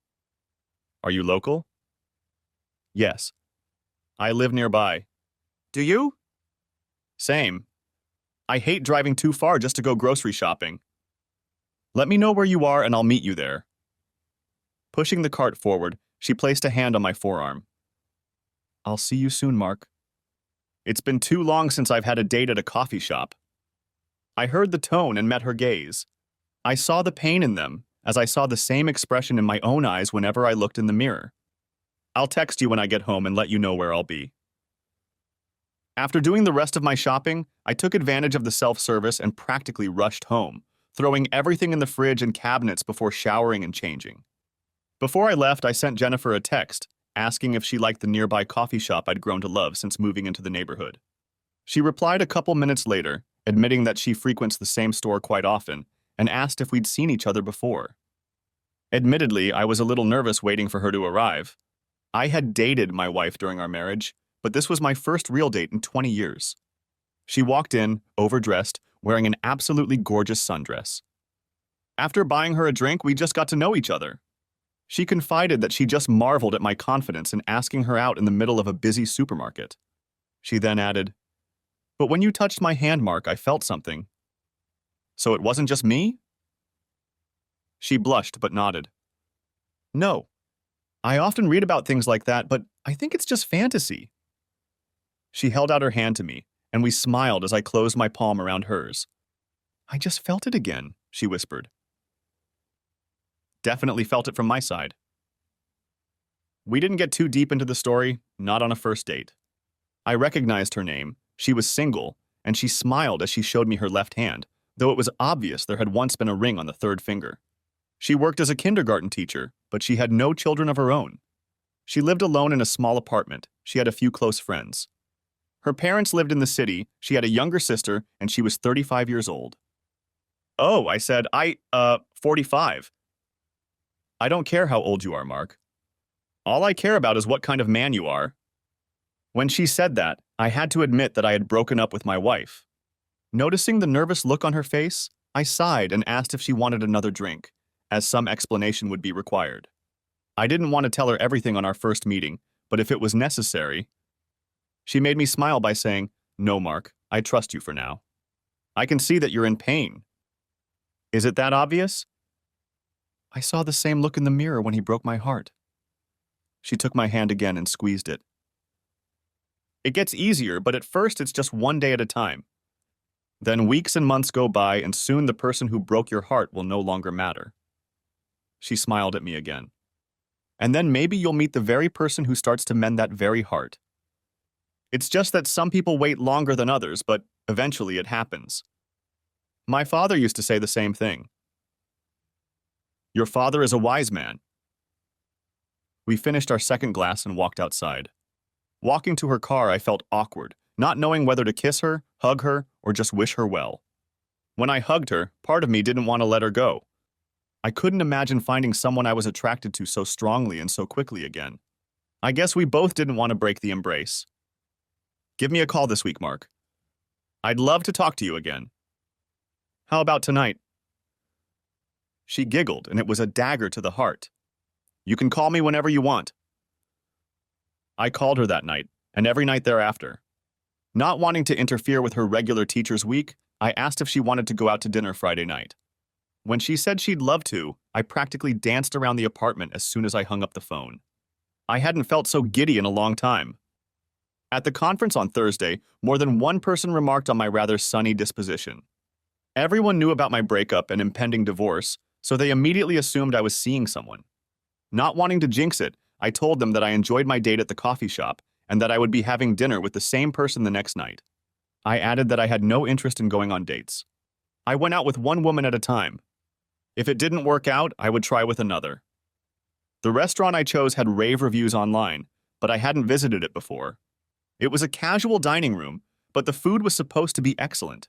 A: "Are you local?" "Yes. I live nearby." "Do you?" "Same. I hate driving too far just to go grocery shopping." "Let me know where you are and I'll meet you there." Pushing the cart forward, she placed a hand on my forearm. "I'll see you soon, Mark." It's been too long since I've had a date at a coffee shop. I heard the tone and met her gaze. I saw the pain in them, as I saw the same expression in my own eyes whenever I looked in the mirror. "I'll text you when I get home and let you know where I'll be." After doing the rest of my shopping, I took advantage of the self-service and practically rushed home, throwing everything in the fridge and cabinets before showering and changing. Before I left, I sent Jennifer a text, asking if she liked the nearby coffee shop I'd grown to love since moving into the neighborhood. She replied a couple minutes later, admitting that she frequents the same store quite often, and asked if we'd seen each other before. Admittedly, I was a little nervous waiting for her to arrive. I had dated my wife during our marriage, but this was my first real date in 20 years. She walked in, overdressed, wearing an absolutely gorgeous sundress. After buying her a drink, we just got to know each other. She confided that she just marveled at my confidence in asking her out in the middle of a busy supermarket. She then added, "But when you touched my hand, Mark, I felt something. So it wasn't just me?" She blushed but nodded. "No. I often read about things like that, but I think it's just fantasy." She held out her hand to me, and we smiled as I closed my palm around hers. "I just felt it again," she whispered. Definitely felt it from my side. We didn't get too deep into the story, not on a first date. I recognized her name, she was single, and she smiled as she showed me her left hand, though it was obvious there had once been a ring on the third finger. She worked as a kindergarten teacher, but she had no children of her own. She lived alone in a small apartment. She had a few close friends. Her parents lived in the city, she had a younger sister, and she was 35 years old. "Oh," I said, 45. "I don't care how old you are, Mark. All I care about is what kind of man you are." When she said that, I had to admit that I had broken up with my wife. Noticing the nervous look on her face, I sighed and asked if she wanted another drink, as some explanation would be required. I didn't want to tell her everything on our first meeting, but if it was necessary. She made me smile by saying, "No, Mark, I trust you for now. I can see that you're in pain. Is it that obvious?" "I saw the same look in the mirror when he broke my heart." She took my hand again and squeezed it. "It gets easier, but at first it's just one day at a time. Then weeks and months go by, and soon the person who broke your heart will no longer matter." She smiled at me again. "And then maybe you'll meet the very person who starts to mend that very heart. It's just that some people wait longer than others, but eventually it happens. My father used to say the same thing." "Your father is a wise man." We finished our second glass and walked outside. Walking to her car, I felt awkward, not knowing whether to kiss her, hug her, or just wish her well. When I hugged her, part of me didn't want to let her go. I couldn't imagine finding someone I was attracted to so strongly and so quickly again. I guess we both didn't want to break the embrace. "Give me a call this week, Mark. I'd love to talk to you again." "How about tonight?" She giggled, and it was a dagger to the heart. "You can call me whenever you want." I called her that night, and every night thereafter. Not wanting to interfere with her regular teacher's week, I asked if she wanted to go out to dinner Friday night. When she said she'd love to, I practically danced around the apartment as soon as I hung up the phone. I hadn't felt so giddy in a long time. At the conference on Thursday, more than one person remarked on my rather sunny disposition. Everyone knew about my breakup and impending divorce, so they immediately assumed I was seeing someone. Not wanting to jinx it, I told them that I enjoyed my date at the coffee shop and that I would be having dinner with the same person the next night. I added that I had no interest in going on dates. I went out with one woman at a time. If it didn't work out, I would try with another. The restaurant I chose had rave reviews online, but I hadn't visited it before. It was a casual dining room, but the food was supposed to be excellent.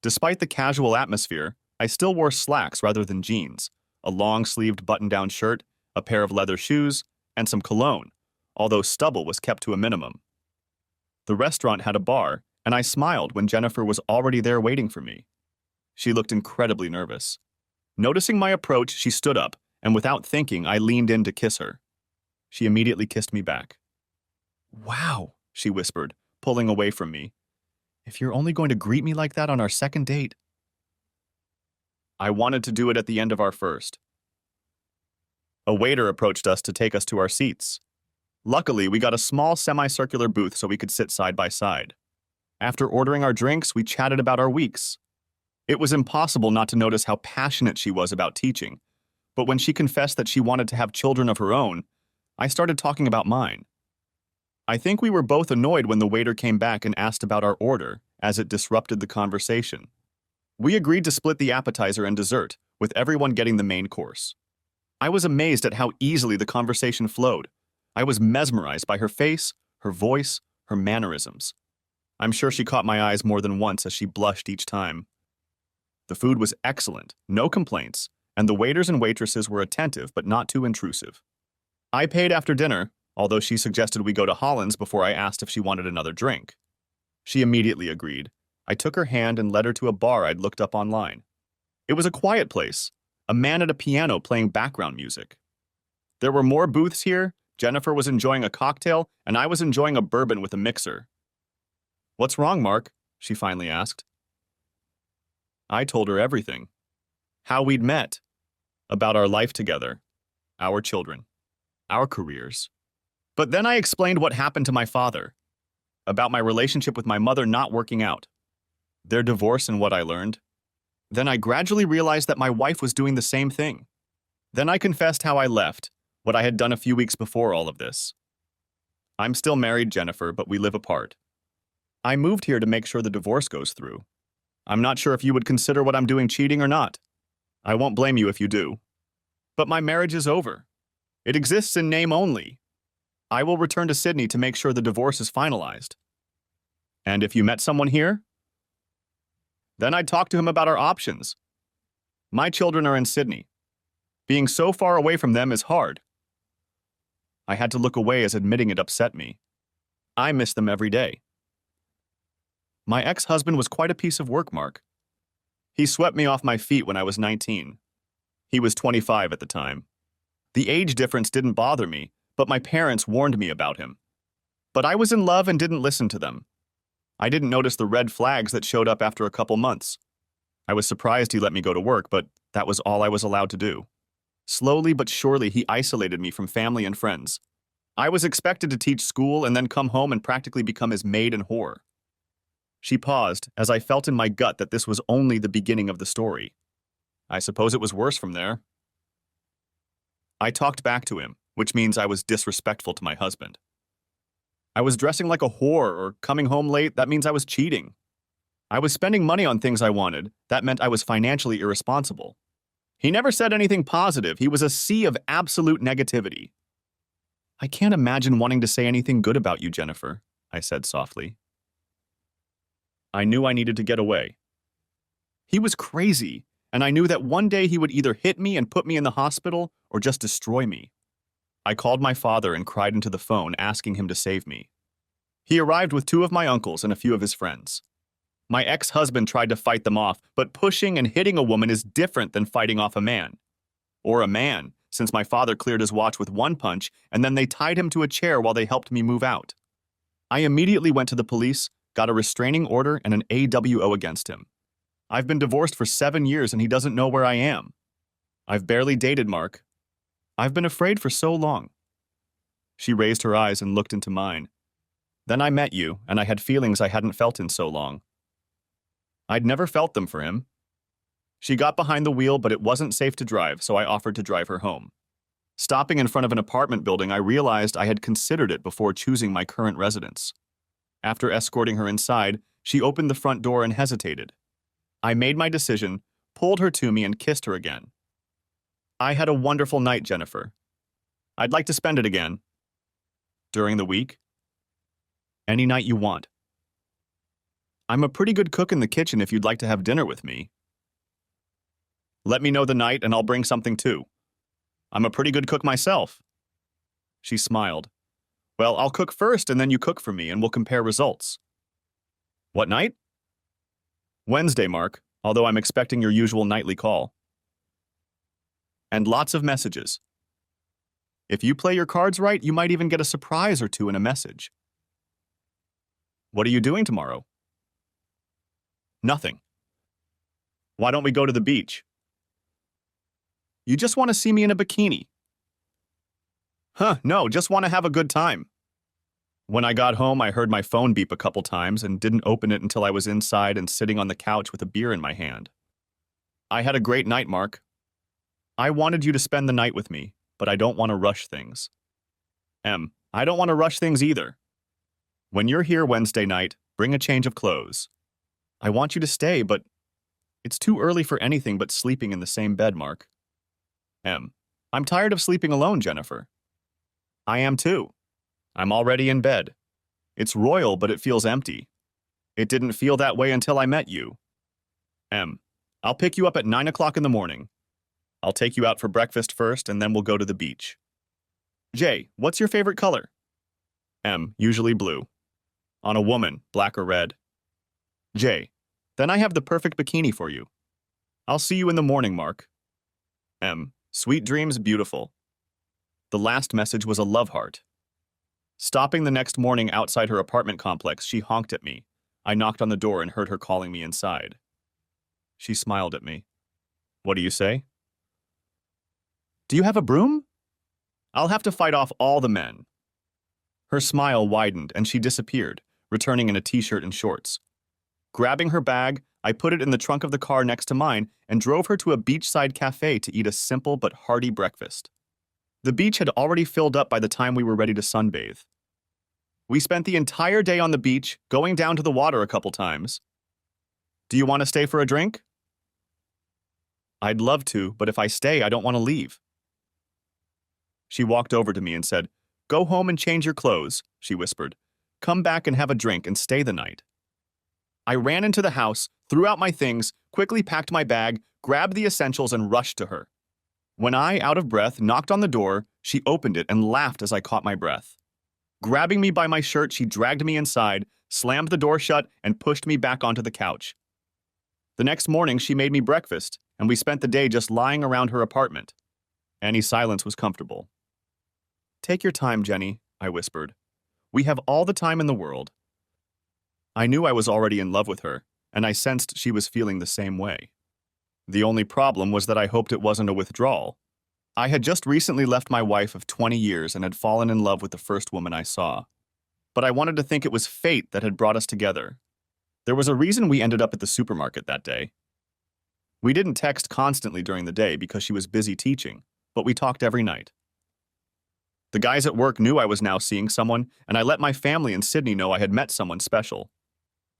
A: Despite the casual atmosphere, I still wore slacks rather than jeans, a long-sleeved button-down shirt, a pair of leather shoes, and some cologne, although stubble was kept to a minimum. The restaurant had a bar, and I smiled when Jennifer was already there waiting for me. She looked incredibly nervous. Noticing my approach, she stood up, and without thinking, I leaned in to kiss her. She immediately kissed me back. "Wow," she whispered, pulling away from me. "If you're only going to greet me like that on our second date." I wanted to do it at the end of our first. A waiter approached us to take us to our seats. Luckily, we got a small semicircular booth so we could sit side by side. After ordering our drinks, we chatted about our weeks. It was impossible not to notice how passionate she was about teaching, but when she confessed that she wanted to have children of her own, I started talking about mine. I think we were both annoyed when the waiter came back and asked about our order, as it disrupted the conversation. We agreed to split the appetizer and dessert, with everyone getting the main course. I was amazed at how easily the conversation flowed. I was mesmerized by her face, her voice, her mannerisms. I'm sure she caught my eyes more than once as she blushed each time. The food was excellent, no complaints, and the waiters and waitresses were attentive but not too intrusive. I paid after dinner, although she suggested we go to Holland's before I asked if she wanted another drink. She immediately agreed. I took her hand and led her to a bar I'd looked up online. It was a quiet place, a man at a piano playing background music. There were more booths here. Jennifer was enjoying a cocktail, and I was enjoying a bourbon with a mixer. "What's wrong, Mark?" she finally asked. I told her everything. How we'd met, about our life together, our children, our careers. But then I explained what happened to my father, about my relationship with my mother not working out, their divorce and what I learned. Then I gradually realized that my wife was doing the same thing. Then I confessed how I left, what I had done a few weeks before all of this. I'm still married, Jennifer, but we live apart. I moved here to make sure the divorce goes through. I'm not sure if you would consider what I'm doing cheating or not. I won't blame you if you do. But my marriage is over. It exists in name only. I will return to Sydney to make sure the divorce is finalized. And if you met someone here? Then I'd talk to him about our options. My children are in Sydney. Being so far away from them is hard. I had to look away as admitting it upset me. I miss them every day. My ex-husband was quite a piece of work, Mark. He swept me off my feet when I was 19. He was 25 at the time. The age difference didn't bother me, but my parents warned me about him. But I was in love and didn't listen to them. I didn't notice the red flags that showed up after a couple months. I was surprised he let me go to work, but that was all I was allowed to do. Slowly but surely, he isolated me from family and friends. I was expected to teach school and then come home and practically become his maid and whore. She paused, as I felt in my gut that this was only the beginning of the story. I suppose it was worse from there. I talked back to him, which means I was disrespectful to my husband. I was dressing like a whore or coming home late. That means I was cheating. I was spending money on things I wanted. That meant I was financially irresponsible. He never said anything positive. He was a sea of absolute negativity. I can't imagine wanting to say anything good about you, Jennifer, I said softly. I knew I needed to get away. He was crazy, and I knew that one day he would either hit me and put me in the hospital or just destroy me. I called my father and cried into the phone, asking him to save me. He arrived with 2 of my uncles and a few of his friends. My ex-husband tried to fight them off, but pushing and hitting a woman is different than fighting off a man. Or a man, since my father cleared his watch with 1 punch, and then they tied him to a chair while they helped me move out. I immediately went to the police, got a restraining order and an AWO against him. I've been divorced for 7 years and he doesn't know where I am. I've barely dated Mark. I've been afraid for so long. She raised her eyes and looked into mine. Then I met you, and I had feelings I hadn't felt in so long. I'd never felt them for him. She got behind the wheel, but it wasn't safe to drive, so I offered to drive her home. Stopping in front of an apartment building, I realized I had considered it before choosing my current residence. After escorting her inside, she opened the front door and hesitated. I made my decision, pulled her to me, and kissed her again. I had a wonderful night, Jennifer. I'd like to spend it again. During the week? Any night you want. I'm a pretty good cook in the kitchen if you'd like to have dinner with me. Let me know the night and I'll bring something too. I'm a pretty good cook myself. She smiled. Well, I'll cook first and then you cook for me and we'll compare results. What night? Wednesday, Mark, although I'm expecting your usual nightly call. And lots of messages. If you play your cards right, you might even get a surprise or 2 in a message. What are you doing tomorrow? Nothing. Why don't we go to the beach? You just want to see me in a bikini. No, just want to have a good time. When I got home, I heard my phone beep a couple times and didn't open it until I was inside and sitting on the couch with a beer in my hand. I had a great night, Mark. I wanted you to spend the night with me, but I don't want to rush things. I don't want to rush things either. When you're here Wednesday night, bring a change of clothes. I want you to stay, but it's too early for anything but sleeping in the same bed, Mark. I'm tired of sleeping alone, Jennifer. I am too. I'm already in bed. It's royal, but it feels empty. It didn't feel that way until I met you. M. I'll pick you up at 9 o'clock in the morning. I'll take you out for breakfast first, and then we'll go to the beach. J. What's your favorite color? M. Usually blue. On a woman, black or red. J. Then I have the perfect bikini for you. I'll see you in the morning, Mark. M. Sweet dreams, beautiful. The last message was a love heart. Stopping the next morning outside her apartment complex, she honked at me. I knocked on the door and heard her calling me inside. She smiled at me. What do you say? Do you have a broom? I'll have to fight off all the men. Her smile widened and she disappeared, returning in a t-shirt and shorts. Grabbing her bag, I put it in the trunk of the car next to mine and drove her to a beachside cafe to eat a simple but hearty breakfast. The beach had already filled up by the time we were ready to sunbathe. We spent the entire day on the beach, going down to the water a couple times. Do you want to stay for a drink? I'd love to, but if I stay, I don't want to leave. She walked over to me and said, Go home and change your clothes, she whispered. Come back and have a drink and stay the night. I ran into the house, threw out my things, quickly packed my bag, grabbed the essentials, and rushed to her. When I, out of breath, knocked on the door, she opened it and laughed as I caught my breath. Grabbing me by my shirt, she dragged me inside, slammed the door shut, and pushed me back onto the couch. The next morning, she made me breakfast, and we spent the day just lying around her apartment. Annie's silence was comfortable. Take your time, Jenny, I whispered. We have all the time in the world. I knew I was already in love with her, and I sensed she was feeling the same way. The only problem was that I hoped it wasn't a withdrawal. I had just recently left my wife of 20 years and had fallen in love with the first woman I saw. But I wanted to think it was fate that had brought us together. There was a reason we ended up at the supermarket that day. We didn't text constantly during the day because she was busy teaching, but we talked every night. The guys at work knew I was now seeing someone, and I let my family in Sydney know I had met someone special.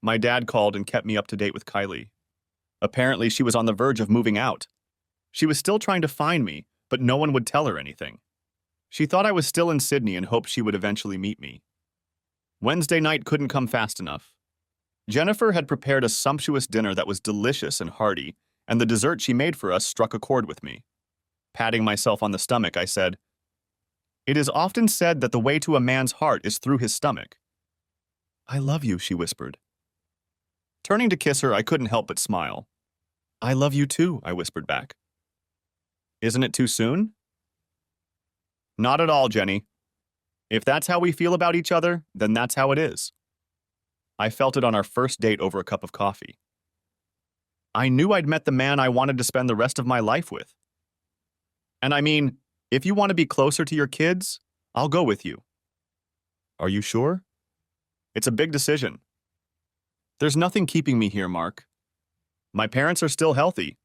A: My dad called and kept me up to date with Kylie. Apparently, she was on the verge of moving out. She was still trying to find me, but no one would tell her anything. She thought I was still in Sydney and hoped she would eventually meet me. Wednesday night couldn't come fast enough. Jennifer had prepared a sumptuous dinner that was delicious and hearty, and the dessert she made for us struck a chord with me. Patting myself on the stomach, I said, It is often said that the way to a man's heart is through his stomach. I love you, she whispered. Turning to kiss her, I couldn't help but smile. I love you too, I whispered back. Isn't it too soon? Not at all, Jenny. If that's how we feel about each other, then that's how it is. I felt it on our first date over a cup of coffee. I knew I'd met the man I wanted to spend the rest of my life with. And I mean, if you want to be closer to your kids, I'll go with you. Are you sure? It's a big decision. There's nothing keeping me here, Mark. My parents are still healthy.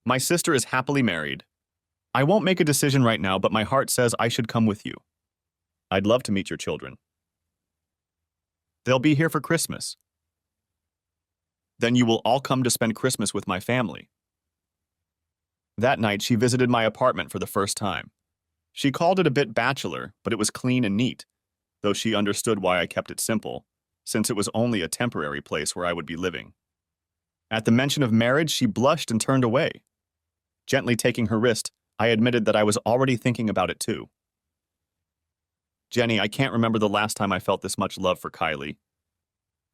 A: My sister is happily married. I won't make a decision right now, but my heart says I should come with you. I'd love to meet your children. They'll be here for Christmas. Then you will all come to spend Christmas with my family. That night, she visited my apartment for the first time. She called it a bit bachelor, but it was clean and neat, though she understood why I kept it simple, since it was only a temporary place where I would be living. At the mention of marriage, she blushed and turned away. Gently taking her wrist, I admitted that I was already thinking about it too. Jenny, I can't remember the last time I felt this much love for Kylie.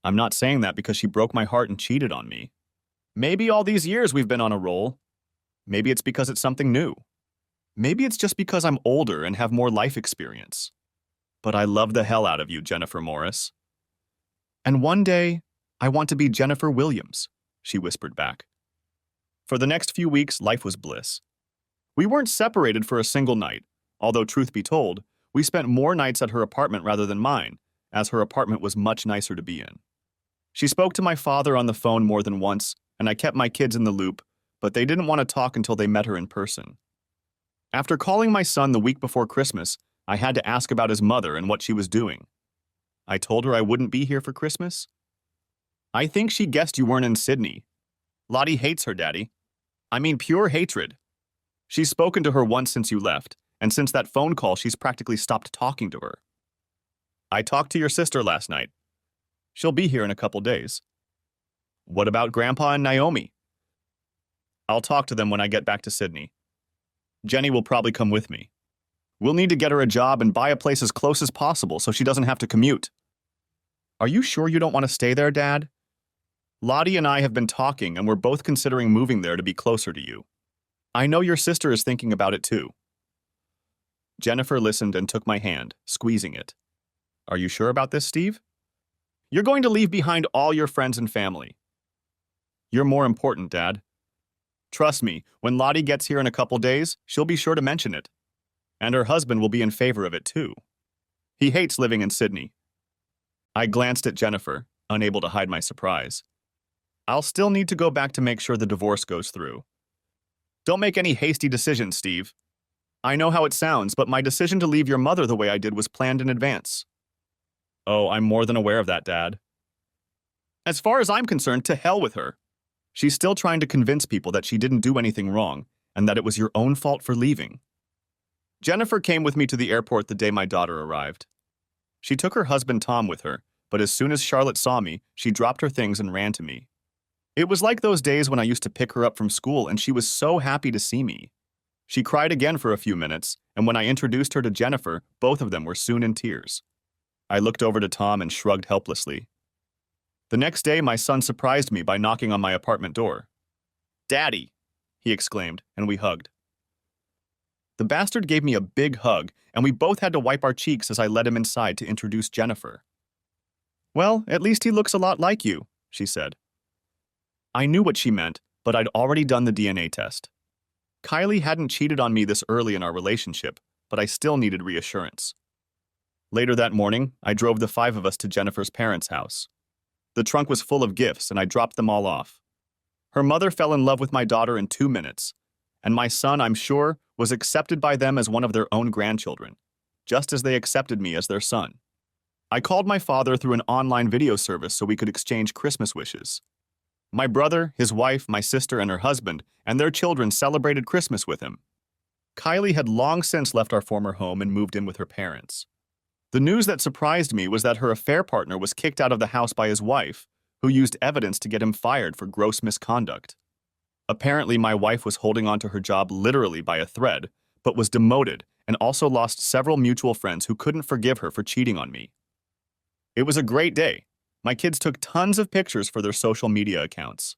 A: I'm not saying that because she broke my heart and cheated on me. Maybe all these years we've been on a roll. Maybe it's because it's something new. Maybe it's just because I'm older and have more life experience. But I love the hell out of you, Jennifer Morris. And one day, I want to be Jennifer Williams, she whispered back. For the next few weeks, life was bliss. We weren't separated for a single night, although truth be told, we spent more nights at her apartment rather than mine, as her apartment was much nicer to be in. She spoke to my father on the phone more than once, and I kept my kids in the loop, but they didn't want to talk until they met her in person. After calling my son the week before Christmas, I had to ask about his mother and what she was doing. I told her I wouldn't be here for Christmas. I think she guessed you weren't in Sydney. Lottie hates her, Daddy. I mean pure hatred. She's spoken to her once since you left, and since that phone call, she's practically stopped talking to her. I talked to your sister last night. She'll be here in a couple days. What about Grandpa and Naomi? I'll talk to them when I get back to Sydney. Jenny will probably come with me. We'll need to get her a job and buy a place as close as possible so she doesn't have to commute. Are you sure you don't want to stay there, Dad? Lottie and I have been talking and we're both considering moving there to be closer to you. I know your sister is thinking about it too. Jennifer listened and took my hand, squeezing it. Are you sure about this, Steve? You're going to leave behind all your friends and family. You're more important, Dad. Trust me, when Lottie gets here in a couple days, she'll be sure to mention it. And her husband will be in favor of it too. He hates living in Sydney. I glanced at Jennifer, unable to hide my surprise. I'll still need to go back to make sure the divorce goes through. Don't make any hasty decisions, Steve. I know how it sounds, but my decision to leave your mother the way I did was planned in advance. Oh, I'm more than aware of that, Dad. As far as I'm concerned, to hell with her. She's still trying to convince people that she didn't do anything wrong and that it was your own fault for leaving. Jennifer came with me to the airport the day my daughter arrived. She took her husband Tom with her, but as soon as Charlotte saw me, she dropped her things and ran to me. It was like those days when I used to pick her up from school and she was so happy to see me. She cried again for a few minutes, and when I introduced her to Jennifer, both of them were soon in tears. I looked over to Tom and shrugged helplessly. The next day, my son surprised me by knocking on my apartment door. "Daddy!" he exclaimed, and we hugged. The bastard gave me a big hug, and we both had to wipe our cheeks as I led him inside to introduce Jennifer. "Well, at least he looks a lot like you," she said. I knew what she meant, but I'd already done the DNA test. Kylie hadn't cheated on me this early in our relationship, but I still needed reassurance. Later that morning, I drove the 5 of us to Jennifer's parents' house. The trunk was full of gifts, and I dropped them all off. Her mother fell in love with my daughter in 2 minutes, and my son, I'm sure, was accepted by them as one of their own grandchildren, just as they accepted me as their son. I called my father through an online video service so we could exchange Christmas wishes. My brother, his wife, my sister, and her husband, and their children celebrated Christmas with him. Kylie had long since left our former home and moved in with her parents. The news that surprised me was that her affair partner was kicked out of the house by his wife, who used evidence to get him fired for gross misconduct. Apparently, my wife was holding on to her job literally by a thread, but was demoted and also lost several mutual friends who couldn't forgive her for cheating on me. It was a great day. My kids took tons of pictures for their social media accounts.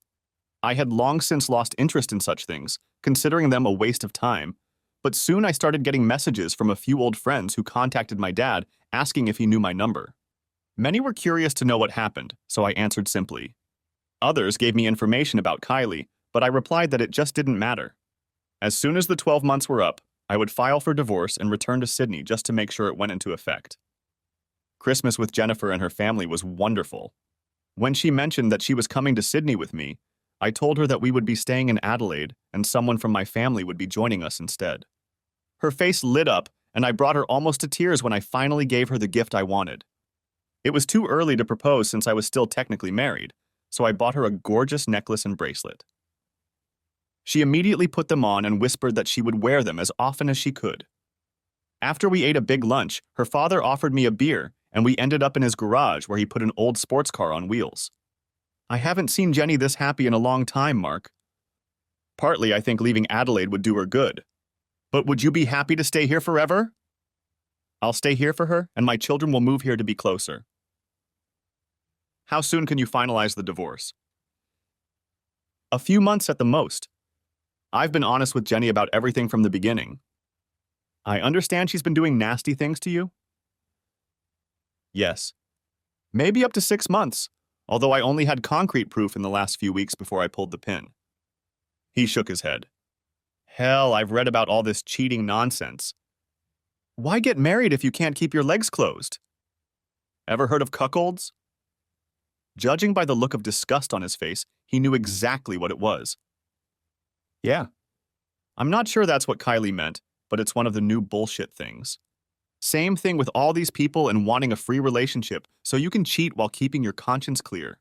A: I had long since lost interest in such things, considering them a waste of time, but soon I started getting messages from a few old friends who contacted my dad asking if he knew my number. Many were curious to know what happened, so I answered simply. Others gave me information about Kylie, but I replied that it just didn't matter. As soon as the 12 months were up, I would file for divorce and return to Sydney just to make sure it went into effect. Christmas with Jennifer and her family was wonderful. When she mentioned that she was coming to Sydney with me, I told her that we would be staying in Adelaide and someone from my family would be joining us instead. Her face lit up, and I brought her almost to tears when I finally gave her the gift I wanted. It was too early to propose since I was still technically married, so I bought her a gorgeous necklace and bracelet. She immediately put them on and whispered that she would wear them as often as she could. After we ate a big lunch, her father offered me a beer, and we ended up in his garage where he put an old sports car on wheels. I haven't seen Jenny this happy in a long time, Mark. Partly, I think leaving Adelaide would do her good. But would you be happy to stay here forever? I'll stay here for her, and my children will move here to be closer. How soon can you finalize the divorce? A few months at the most. I've been honest with Jenny about everything from the beginning. I understand she's been doing nasty things to you? Yes. Maybe up to 6 months, although I only had concrete proof in the last few weeks before I pulled the pin. He shook his head. Hell, I've read about all this cheating nonsense. Why get married if you can't keep your legs closed? Ever heard of cuckolds? Judging by the look of disgust on his face, he knew exactly what it was. Yeah. I'm not sure that's what Kylie meant, but it's one of the new bullshit things. Same thing with all these people and wanting a free relationship so you can cheat while keeping your conscience clear.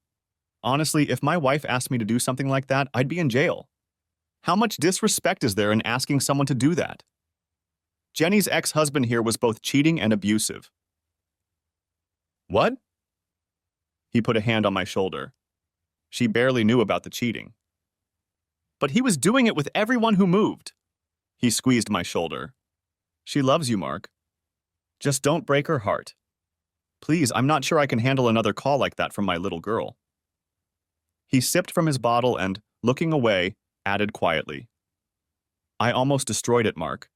A: Honestly, if my wife asked me to do something like that, I'd be in jail. How much disrespect is there in asking someone to do that? Jenny's ex-husband here was both cheating and abusive. What? He put a hand on my shoulder. She barely knew about the cheating. But he was doing it with everyone who moved. He squeezed my shoulder. She loves you, Mark. Just don't break her heart. Please, I'm not sure I can handle another call like that from my little girl. He sipped from his bottle and, looking away, added quietly, I almost destroyed it, Mark.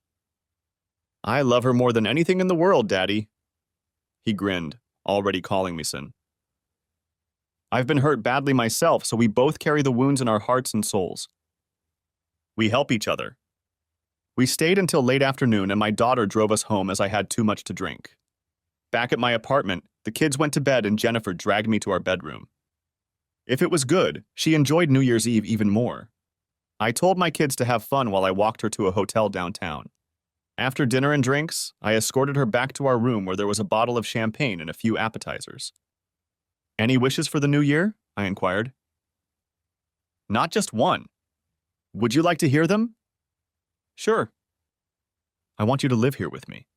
A: I love her more than anything in the world, Daddy. He grinned, already calling me son. I've been hurt badly myself, so we both carry the wounds in our hearts and souls. We help each other. We stayed until late afternoon and my daughter drove us home as I had too much to drink. Back at my apartment, the kids went to bed and Jennifer dragged me to our bedroom. If it was good, she enjoyed New Year's Eve even more. I told my kids to have fun while I walked her to a hotel downtown. After dinner and drinks, I escorted her back to our room where there was a bottle of champagne and a few appetizers. Any wishes for the new year? I inquired. Not just one. Would you like to hear them? Sure. I want you to live here with me.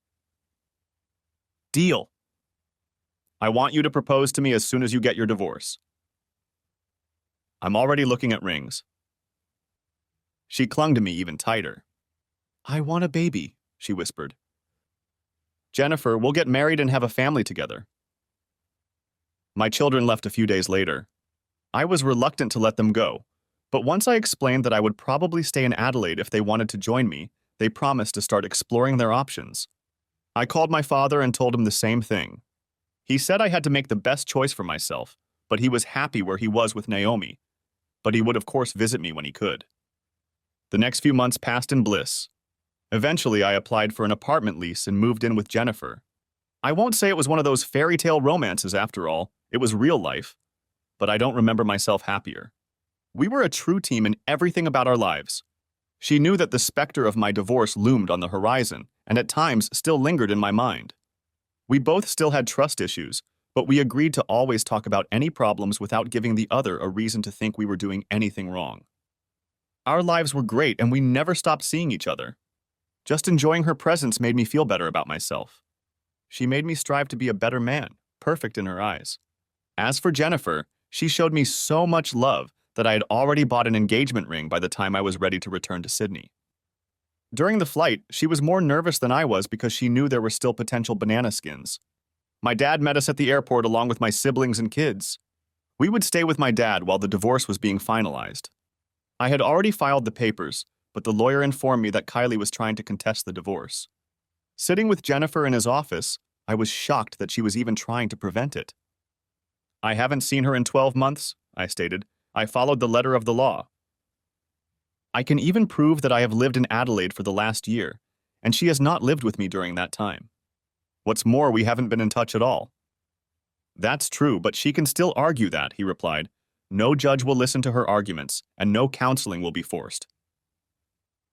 A: Deal. I want you to propose to me as soon as you get your divorce. I'm already looking at rings. She clung to me even tighter. I want a baby, she whispered. Jennifer, we'll get married and have a family together. My children left a few days later. I was reluctant to let them go, but once I explained that I would probably stay in Adelaide if they wanted to join me, they promised to start exploring their options. I called my father and told him the same thing. He said I had to make the best choice for myself, but he was happy where he was with Naomi. But he would of course visit me when he could. The next few months passed in bliss. Eventually, I applied for an apartment lease and moved in with Jennifer. I won't say it was one of those fairy tale romances after all, it was real life, but I don't remember myself happier. We were a true team in everything about our lives. She knew that the specter of my divorce loomed on the horizon, and at times still lingered in my mind. We both still had trust issues, but we agreed to always talk about any problems without giving the other a reason to think we were doing anything wrong. Our lives were great and we never stopped seeing each other. Just enjoying her presence made me feel better about myself. She made me strive to be a better man, perfect in her eyes. As for Jennifer, she showed me so much love that I had already bought an engagement ring by the time I was ready to return to Sydney. During the flight, she was more nervous than I was because she knew there were still potential banana skins. My dad met us at the airport along with my siblings and kids. We would stay with my dad while the divorce was being finalized. I had already filed the papers, but the lawyer informed me that Kylie was trying to contest the divorce. Sitting with Jennifer in his office, I was shocked that she was even trying to prevent it. I haven't seen her in 12 months, I stated. I followed the letter of the law. I can even prove that I have lived in Adelaide for the last year, and she has not lived with me during that time. What's more, we haven't been in touch at all. That's true, but she can still argue that, he replied. No judge will listen to her arguments, and no counseling will be forced.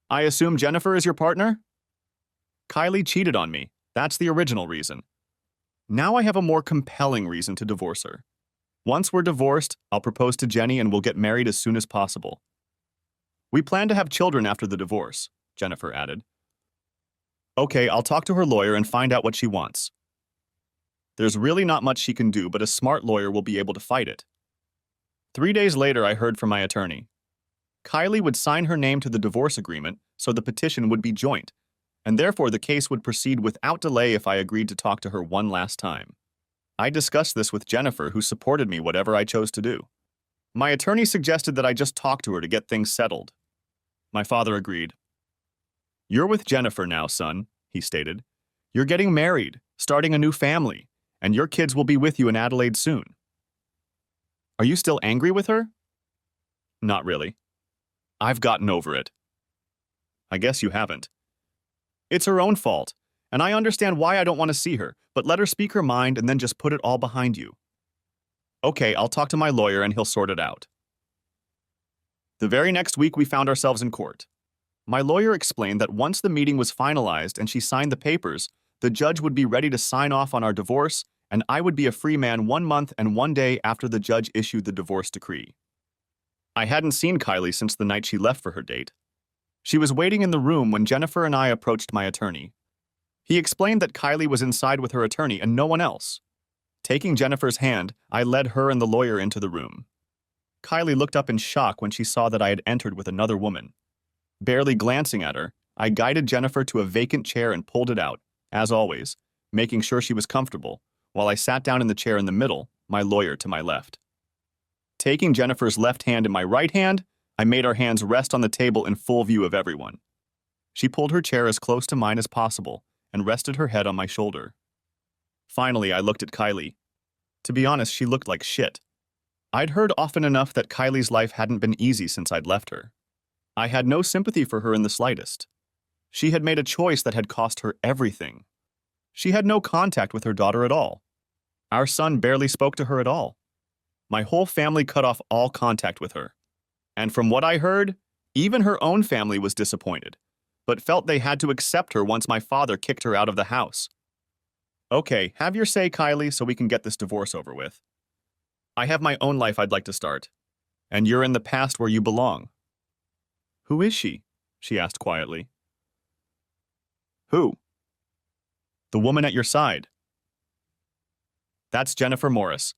A: I assume Jennifer is your partner? Kylie cheated on me. That's the original reason. Now I have a more compelling reason to divorce her. Once we're divorced, I'll propose to Jenny and we'll get married as soon as possible. We plan to have children after the divorce, Jennifer added. Okay, I'll talk to her lawyer and find out what she wants. There's really not much she can do, but a smart lawyer will be able to fight it. 3 days later, I heard from my attorney. Kylie would sign her name to the divorce agreement, so the petition would be joint, and therefore the case would proceed without delay if I agreed to talk to her one last time. I discussed this with Jennifer, who supported me whatever I chose to do. My attorney suggested that I just talk to her to get things settled. My father agreed. You're with Jennifer now, son, he stated. You're getting married, starting a new family, and your kids will be with you in Adelaide soon. Are you still angry with her? Not really. I've gotten over it. I guess you haven't. It's her own fault, and I understand why I don't want to see her, but let her speak her mind and then just put it all behind you. Okay, I'll talk to my lawyer and he'll sort it out. The very next week, we found ourselves in court. My lawyer explained that once the meeting was finalized and she signed the papers, the judge would be ready to sign off on our divorce, and I would be a free man 1 month and 1 day after the judge issued the divorce decree. I hadn't seen Kylie since the night she left for her date. She was waiting in the room when Jennifer and I approached my attorney. He explained that Kylie was inside with her attorney and no one else. Taking Jennifer's hand, I led her and the lawyer into the room. Kylie looked up in shock when she saw that I had entered with another woman. Barely glancing at her, I guided Jennifer to a vacant chair and pulled it out, as always, making sure she was comfortable, while I sat down in the chair in the middle, my lawyer to my left. Taking Jennifer's left hand in my right hand, I made our hands rest on the table in full view of everyone. She pulled her chair as close to mine as possible and rested her head on my shoulder. Finally, I looked at Kylie. To be honest, she looked like shit. I'd heard often enough that Kylie's life hadn't been easy since I'd left her. I had no sympathy for her in the slightest. She had made a choice that had cost her everything. She had no contact with her daughter at all. Our son barely spoke to her at all. My whole family cut off all contact with her. And from what I heard, even her own family was disappointed, but felt they had to accept her once my father kicked her out of the house. Okay, have your say, Kylie, so we can get this divorce over with. I have my own life I'd like to start, and you're in the past where you belong. Who is she? She asked quietly. Who? The woman at your side. That's Jennifer Morris.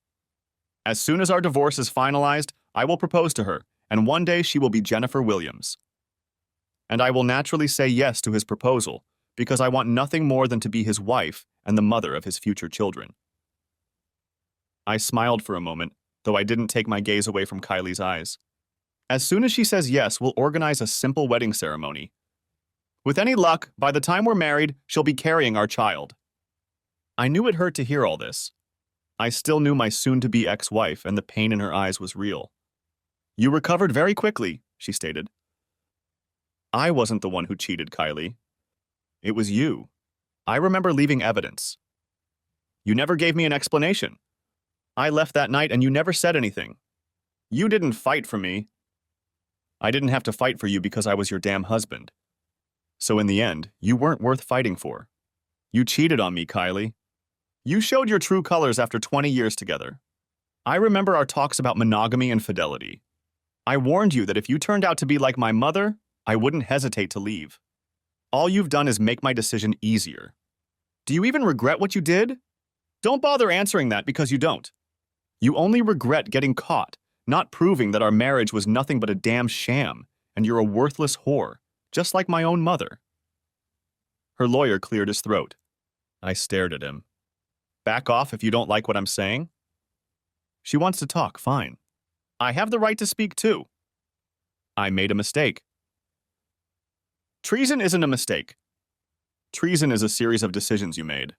A: As soon as our divorce is finalized, I will propose to her, and one day she will be Jennifer Williams. And I will naturally say yes to his proposal, because I want nothing more than to be his wife and the mother of his future children. I smiled for a moment, though I didn't take my gaze away from Kylie's eyes. As soon as she says yes, we'll organize a simple wedding ceremony. With any luck, by the time we're married, she'll be carrying our child. I knew it hurt to hear all this. I still knew my soon-to-be ex-wife, and the pain in her eyes was real. You recovered very quickly, she stated. I wasn't the one who cheated, Kylie. It was you. I remember leaving evidence. You never gave me an explanation. I left that night and you never said anything. You didn't fight for me. I didn't have to fight for you because I was your damn husband. So in the end, you weren't worth fighting for. You cheated on me, Kylie. You showed your true colors after 20 years together. I remember our talks about monogamy and fidelity. I warned you that if you turned out to be like my mother, I wouldn't hesitate to leave. All you've done is make my decision easier. Do you even regret what you did? Don't bother answering that because you don't. You only regret getting caught, not proving that our marriage was nothing but a damn sham, and you're a worthless whore, just like my own mother. Her lawyer cleared his throat. I stared at him. Back off if you don't like what I'm saying. She wants to talk, fine. I have the right to speak too. I made a mistake. Treason isn't a mistake. Treason is a series of decisions you made.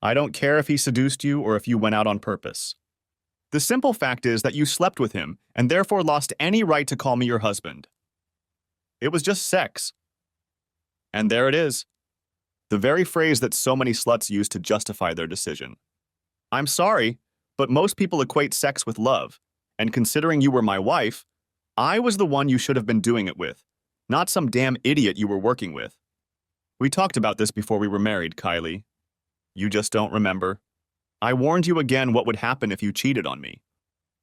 A: I don't care if he seduced you or if you went out on purpose. The simple fact is that you slept with him and therefore lost any right to call me your husband. It was just sex. And there it is. The very phrase that so many sluts use to justify their decision. I'm sorry, but most people equate sex with love, and considering you were my wife, I was the one you should have been doing it with, not some damn idiot you were working with. We talked about this before we were married, Kylie. You just don't remember. I warned you again what would happen if you cheated on me.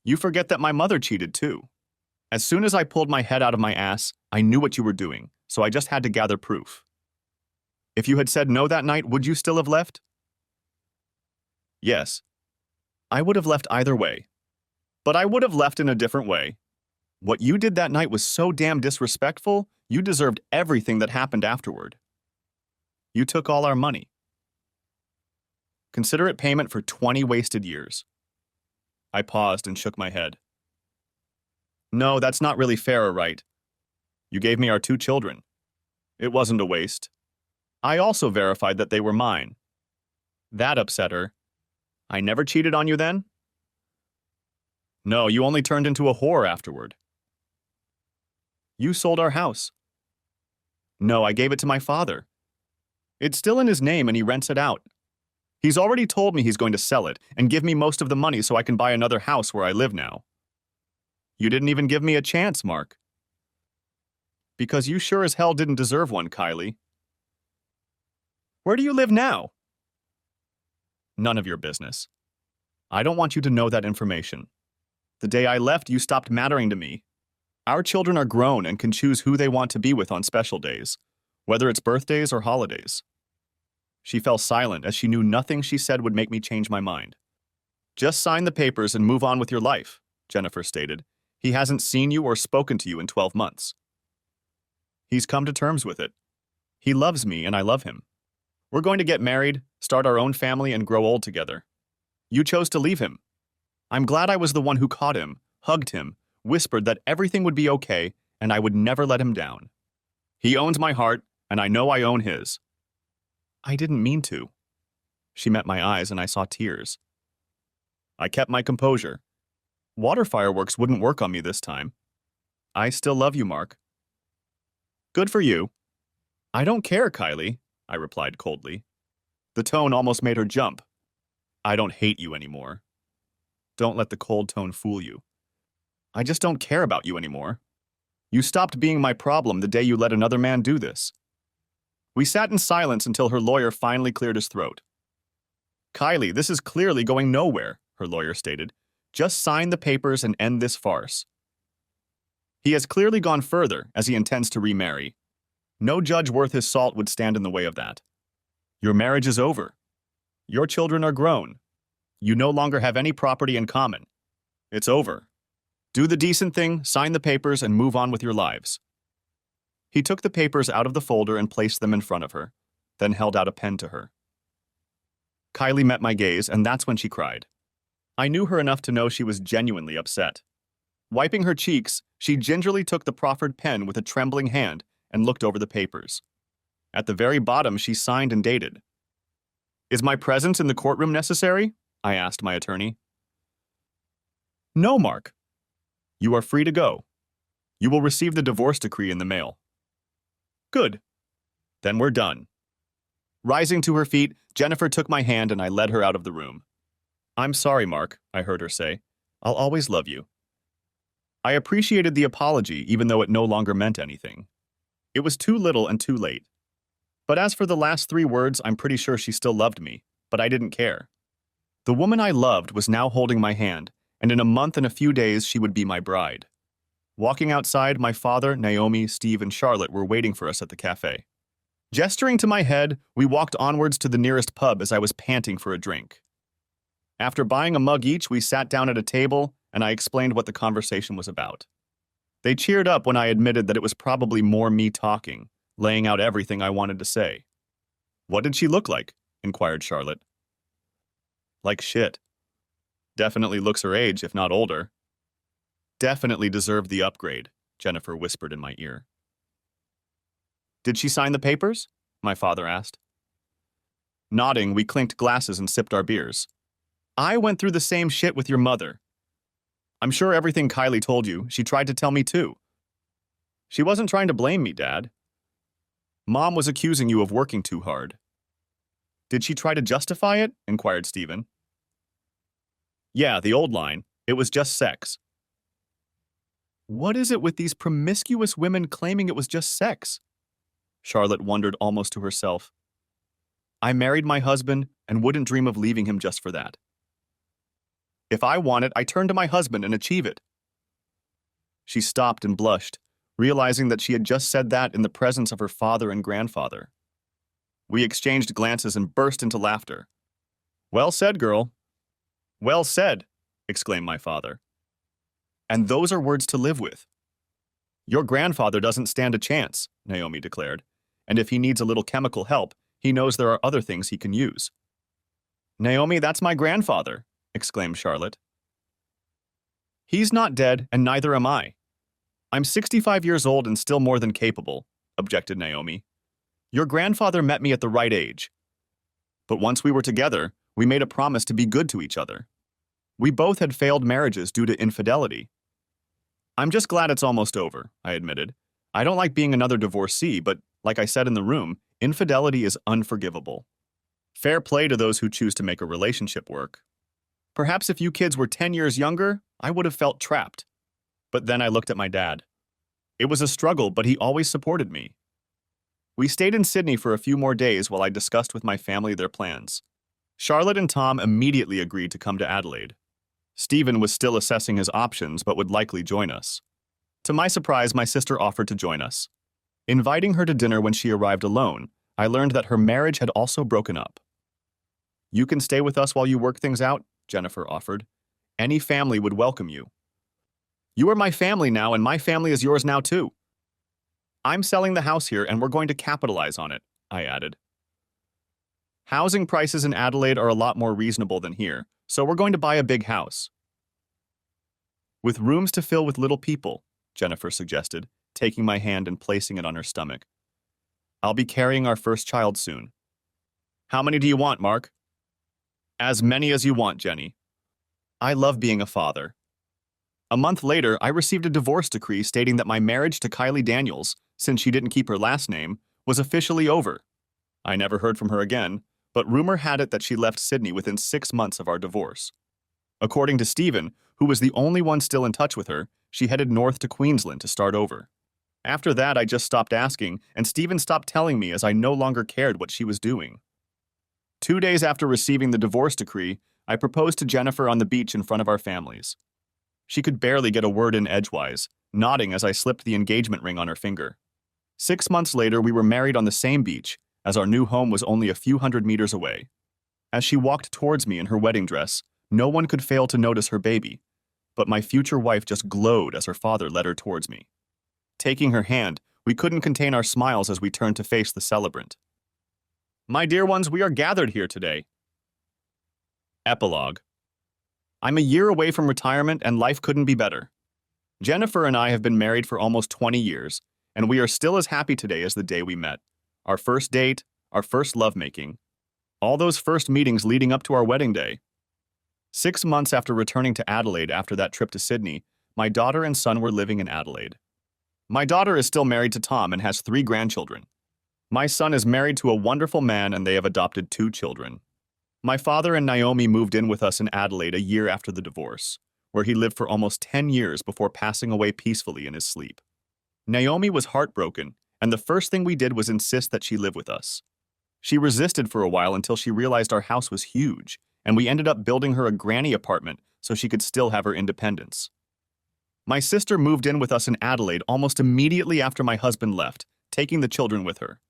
A: You forget that my mother cheated too. As soon as I pulled my head out of my ass, I knew what you were doing, so I just had to gather proof. If you had said no that night, would you still have left? Yes. I would have left either way. But I would have left in a different way. What you did that night was so damn disrespectful, you deserved everything that happened afterward. You took all our money. Consider it payment for 20 wasted years. I paused and shook my head. No, that's not really fair or right. You gave me our 2 children. It wasn't a waste. I also verified that they were mine. That upset her. I never cheated on you then? No, you only turned into a whore afterward. You sold our house. No, I gave it to my father. It's still in his name and he rents it out. He's already told me he's going to sell it and give me most of the money so I can buy another house where I live now. You didn't even give me a chance, Mark. Because you sure as hell didn't deserve one, Kylie. Where do you live now? None of your business. I don't want you to know that information. The day I left, you stopped mattering to me. Our children are grown and can choose who they want to be with on special days, whether it's birthdays or holidays. She fell silent as she knew nothing she said would make me change my mind. Just sign the papers and move on with your life, Jennifer stated. He hasn't seen you or spoken to you in 12 months. He's come to terms with it. He loves me and I love him. We're going to get married, start our own family, and grow old together. You chose to leave him. I'm glad I was the one who caught him, hugged him, whispered that everything would be okay, and I would never let him down. He owns my heart, and I know I own his. I didn't mean to. She met my eyes, and I saw tears. I kept my composure. Water fireworks wouldn't work on me this time. I still love you, Mark. Good for you. I don't care, Kylie, I replied coldly. The tone almost made her jump. I don't hate you anymore. Don't let the cold tone fool you. I just don't care about you anymore. You stopped being my problem the day you let another man do this. We sat in silence until her lawyer finally cleared his throat. Kylie, this is clearly going nowhere, her lawyer stated. Just sign the papers and end this farce. He has clearly gone further, as he intends to remarry. No judge worth his salt would stand in the way of that. Your marriage is over. Your children are grown. You no longer have any property in common. It's over. Do the decent thing, sign the papers, and move on with your lives. He took the papers out of the folder and placed them in front of her, then held out a pen to her. Kylie met my gaze, and that's when she cried. I knew her enough to know she was genuinely upset. Wiping her cheeks, she gingerly took the proffered pen with a trembling hand and looked over the papers. At the very bottom, she signed and dated. Is my presence in the courtroom necessary? I asked my attorney. No, Mark. You are free to go. You will receive the divorce decree in the mail. Good. Then we're done. Rising to her feet, Jennifer took my hand and I led her out of the room. I'm sorry, Mark, I heard her say. I'll always love you. I appreciated the apology, even though it no longer meant anything. It was too little and too late. But as for the last 3 words, I'm pretty sure she still loved me, but I didn't care. The woman I loved was now holding my hand, and in a month and a few days she would be my bride. Walking outside, my father, Naomi, Steve, and Charlotte were waiting for us at the cafe. Gesturing to my head, we walked onwards to the nearest pub as I was panting for a drink. After buying a mug each, we sat down at a table, and I explained what the conversation was about. They cheered up when I admitted that it was probably more me talking, laying out everything I wanted to say. What did she look like? Inquired Charlotte. Like shit. Definitely looks her age, if not older. Definitely deserved the upgrade, Jennifer whispered in my ear. Did she sign the papers? My father asked. Nodding, we clinked glasses and sipped our beers. I went through the same shit with your mother. I'm sure everything Kylie told you, she tried to tell me too. She wasn't trying to blame me, Dad. Mom was accusing you of working too hard. Did she try to justify it? Inquired Stephen. Yeah, the old line. It was just sex. What is it with these promiscuous women claiming it was just sex? Charlotte wondered almost to herself. I married my husband and wouldn't dream of leaving him just for that. If I want it, I turn to my husband and achieve it. She stopped and blushed, realizing that she had just said that in the presence of her father and grandfather. We exchanged glances and burst into laughter. Well said, girl. Well said, exclaimed my father. And those are words to live with. Your grandfather doesn't stand a chance, Naomi declared, and if he needs a little chemical help, he knows there are other things he can use. Naomi, that's my grandfather, exclaimed Charlotte. He's not dead, and neither am I. I'm 65 years old and still more than capable, objected Naomi. Your grandfather met me at the right age. But once we were together, we made a promise to be good to each other. We both had failed marriages due to infidelity. I'm just glad it's almost over, I admitted. I don't like being another divorcee, but like I said in the room, infidelity is unforgivable. Fair play to those who choose to make a relationship work. Perhaps if you kids were 10 years younger, I would have felt trapped. But then I looked at my dad. It was a struggle, but he always supported me. We stayed in Sydney for a few more days while I discussed with my family their plans. Charlotte and Tom immediately agreed to come to Adelaide. Stephen was still assessing his options but would likely join us. To my surprise, my sister offered to join us. Inviting her to dinner when she arrived alone, I learned that her marriage had also broken up. You can stay with us while you work things out, Jennifer offered. Any family would welcome you. You are my family now, and my family is yours now too. I'm selling the house here, and we're going to capitalize on it, I added. Housing prices in Adelaide are a lot more reasonable than here, so we're going to buy a big house. With rooms to fill with little people, Jennifer suggested, taking my hand and placing it on her stomach. I'll be carrying our first child soon. How many do you want, Mark? As many as you want, Jenny. I love being a father. A month later, I received a divorce decree stating that my marriage to Kylie Daniels, since she didn't keep her last name, was officially over. I never heard from her again, but rumor had it that she left Sydney within 6 months of our divorce. According to Stephen, who was the only one still in touch with her, she headed north to Queensland to start over. After that, I just stopped asking, and Stephen stopped telling me as I no longer cared what she was doing. 2 days after receiving the divorce decree, I proposed to Jennifer on the beach in front of our families. She could barely get a word in edgewise, nodding as I slipped the engagement ring on her finger. 6 months later, we were married on the same beach, as our new home was only a few hundred meters away. As she walked towards me in her wedding dress, no one could fail to notice her baby, but my future wife just glowed as her father led her towards me. Taking her hand, we couldn't contain our smiles as we turned to face the celebrant. My dear ones, we are gathered here today. Epilogue. I'm a year away from retirement and life couldn't be better. Jennifer and I have been married for almost 20 years, and we are still as happy today as the day we met. Our first date, our first lovemaking, all those first meetings leading up to our wedding day. 6 months after returning to Adelaide after that trip to Sydney, my daughter and son were living in Adelaide. My daughter is still married to Tom and has 3 grandchildren. My son is married to a wonderful man and they have adopted 2 children. My father and Naomi moved in with us in Adelaide a year after the divorce, where he lived for almost 10 years before passing away peacefully in his sleep. Naomi was heartbroken, and the first thing we did was insist that she live with us. She resisted for a while until she realized our house was huge, and we ended up building her a granny apartment so she could still have her independence. My sister moved in with us in Adelaide almost immediately after my husband left, taking the children with her.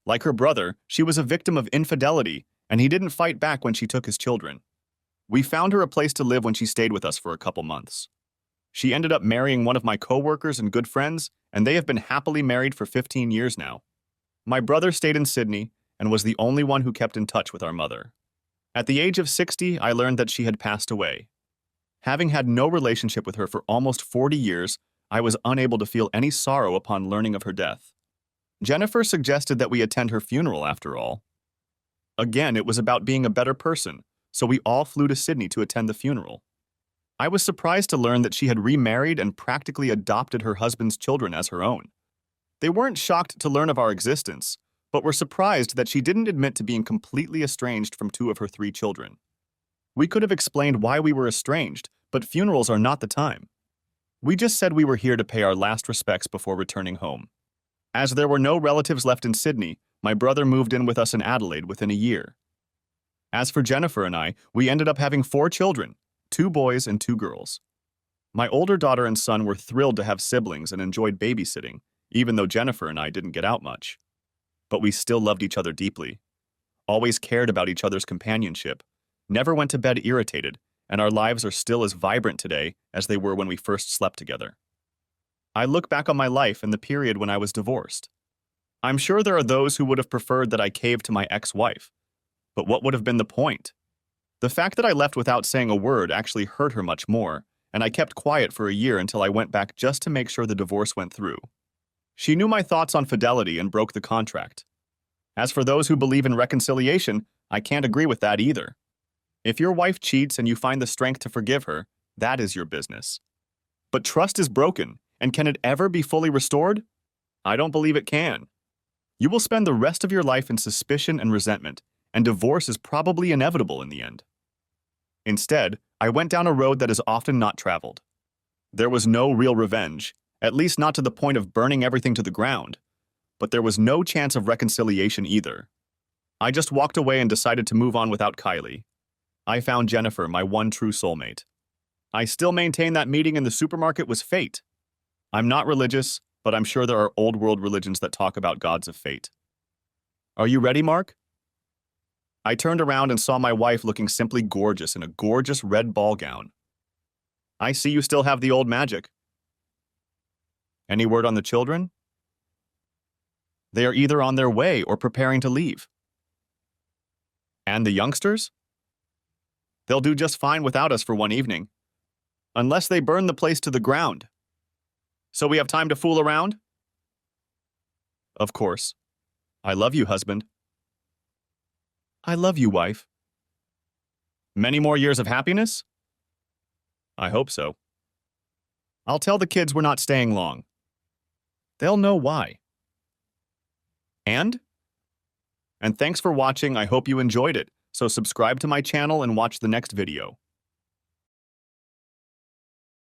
A: Like her brother, she was a victim of infidelity, and he didn't fight back when she took his children. We found her a place to live when she stayed with us for a couple months. She ended up marrying one of my coworkers and good friends, and they have been happily married for 15 years now. My brother stayed in Sydney and was the only one who kept in touch with our mother. At the age of 60, I learned that she had passed away. Having had no relationship with her for almost 40 years, I was unable to feel any sorrow upon learning of her death. Jennifer suggested that we attend her funeral after all. Again, it was about being a better person, so we all flew to Sydney to attend the funeral. I was surprised to learn that she had remarried and practically adopted her husband's children as her own. They weren't shocked to learn of our existence, but were surprised that she didn't admit to being completely estranged from 2 of her 3 children. We could have explained why we were estranged, but funerals are not the time. We just said we were here to pay our last respects before returning home. As there were no relatives left in Sydney, my brother moved in with us in Adelaide within a year. As for Jennifer and I, we ended up having 4 children, 2 boys and 2 girls. My older daughter and son were thrilled to have siblings and enjoyed babysitting, even though Jennifer and I didn't get out much. But we still loved each other deeply, always cared about each other's companionship, never went to bed irritated, and our lives are still as vibrant today as they were when we first slept together. I look back on my life and the period when I was divorced. I'm sure there are those who would have preferred that I caved to my ex-wife, but what would have been the point? The fact that I left without saying a word actually hurt her much more, and I kept quiet for a year until I went back just to make sure the divorce went through. She knew my thoughts on fidelity and broke the contract. As for those who believe in reconciliation, I can't agree with that either. If your wife cheats and you find the strength to forgive her, that is your business. But trust is broken, and can it ever be fully restored? I don't believe it can. You will spend the rest of your life in suspicion and resentment, and divorce is probably inevitable in the end. Instead, I went down a road that is often not traveled. There was no real revenge, at least not to the point of burning everything to the ground, but there was no chance of reconciliation either. I just walked away and decided to move on without Kylie. I found Jennifer, my one true soulmate. I still maintain that meeting in the supermarket was fate. I'm not religious, but I'm sure there are old world religions that talk about gods of fate. Are you ready, Mark? I turned around and saw my wife looking simply gorgeous in a gorgeous red ball gown. I see you still have the old magic. Any word on the children? They are either on their way or preparing to leave. And the youngsters? They'll do just fine without us for one evening. Unless they burn the place to the ground. So we have time to fool around? Of course. I love you, husband. I love you, wife. Many more years of happiness? I hope so. I'll tell the kids we're not staying long. They'll know why. And thanks for watching. I hope you enjoyed it. So subscribe to my channel and watch the next video.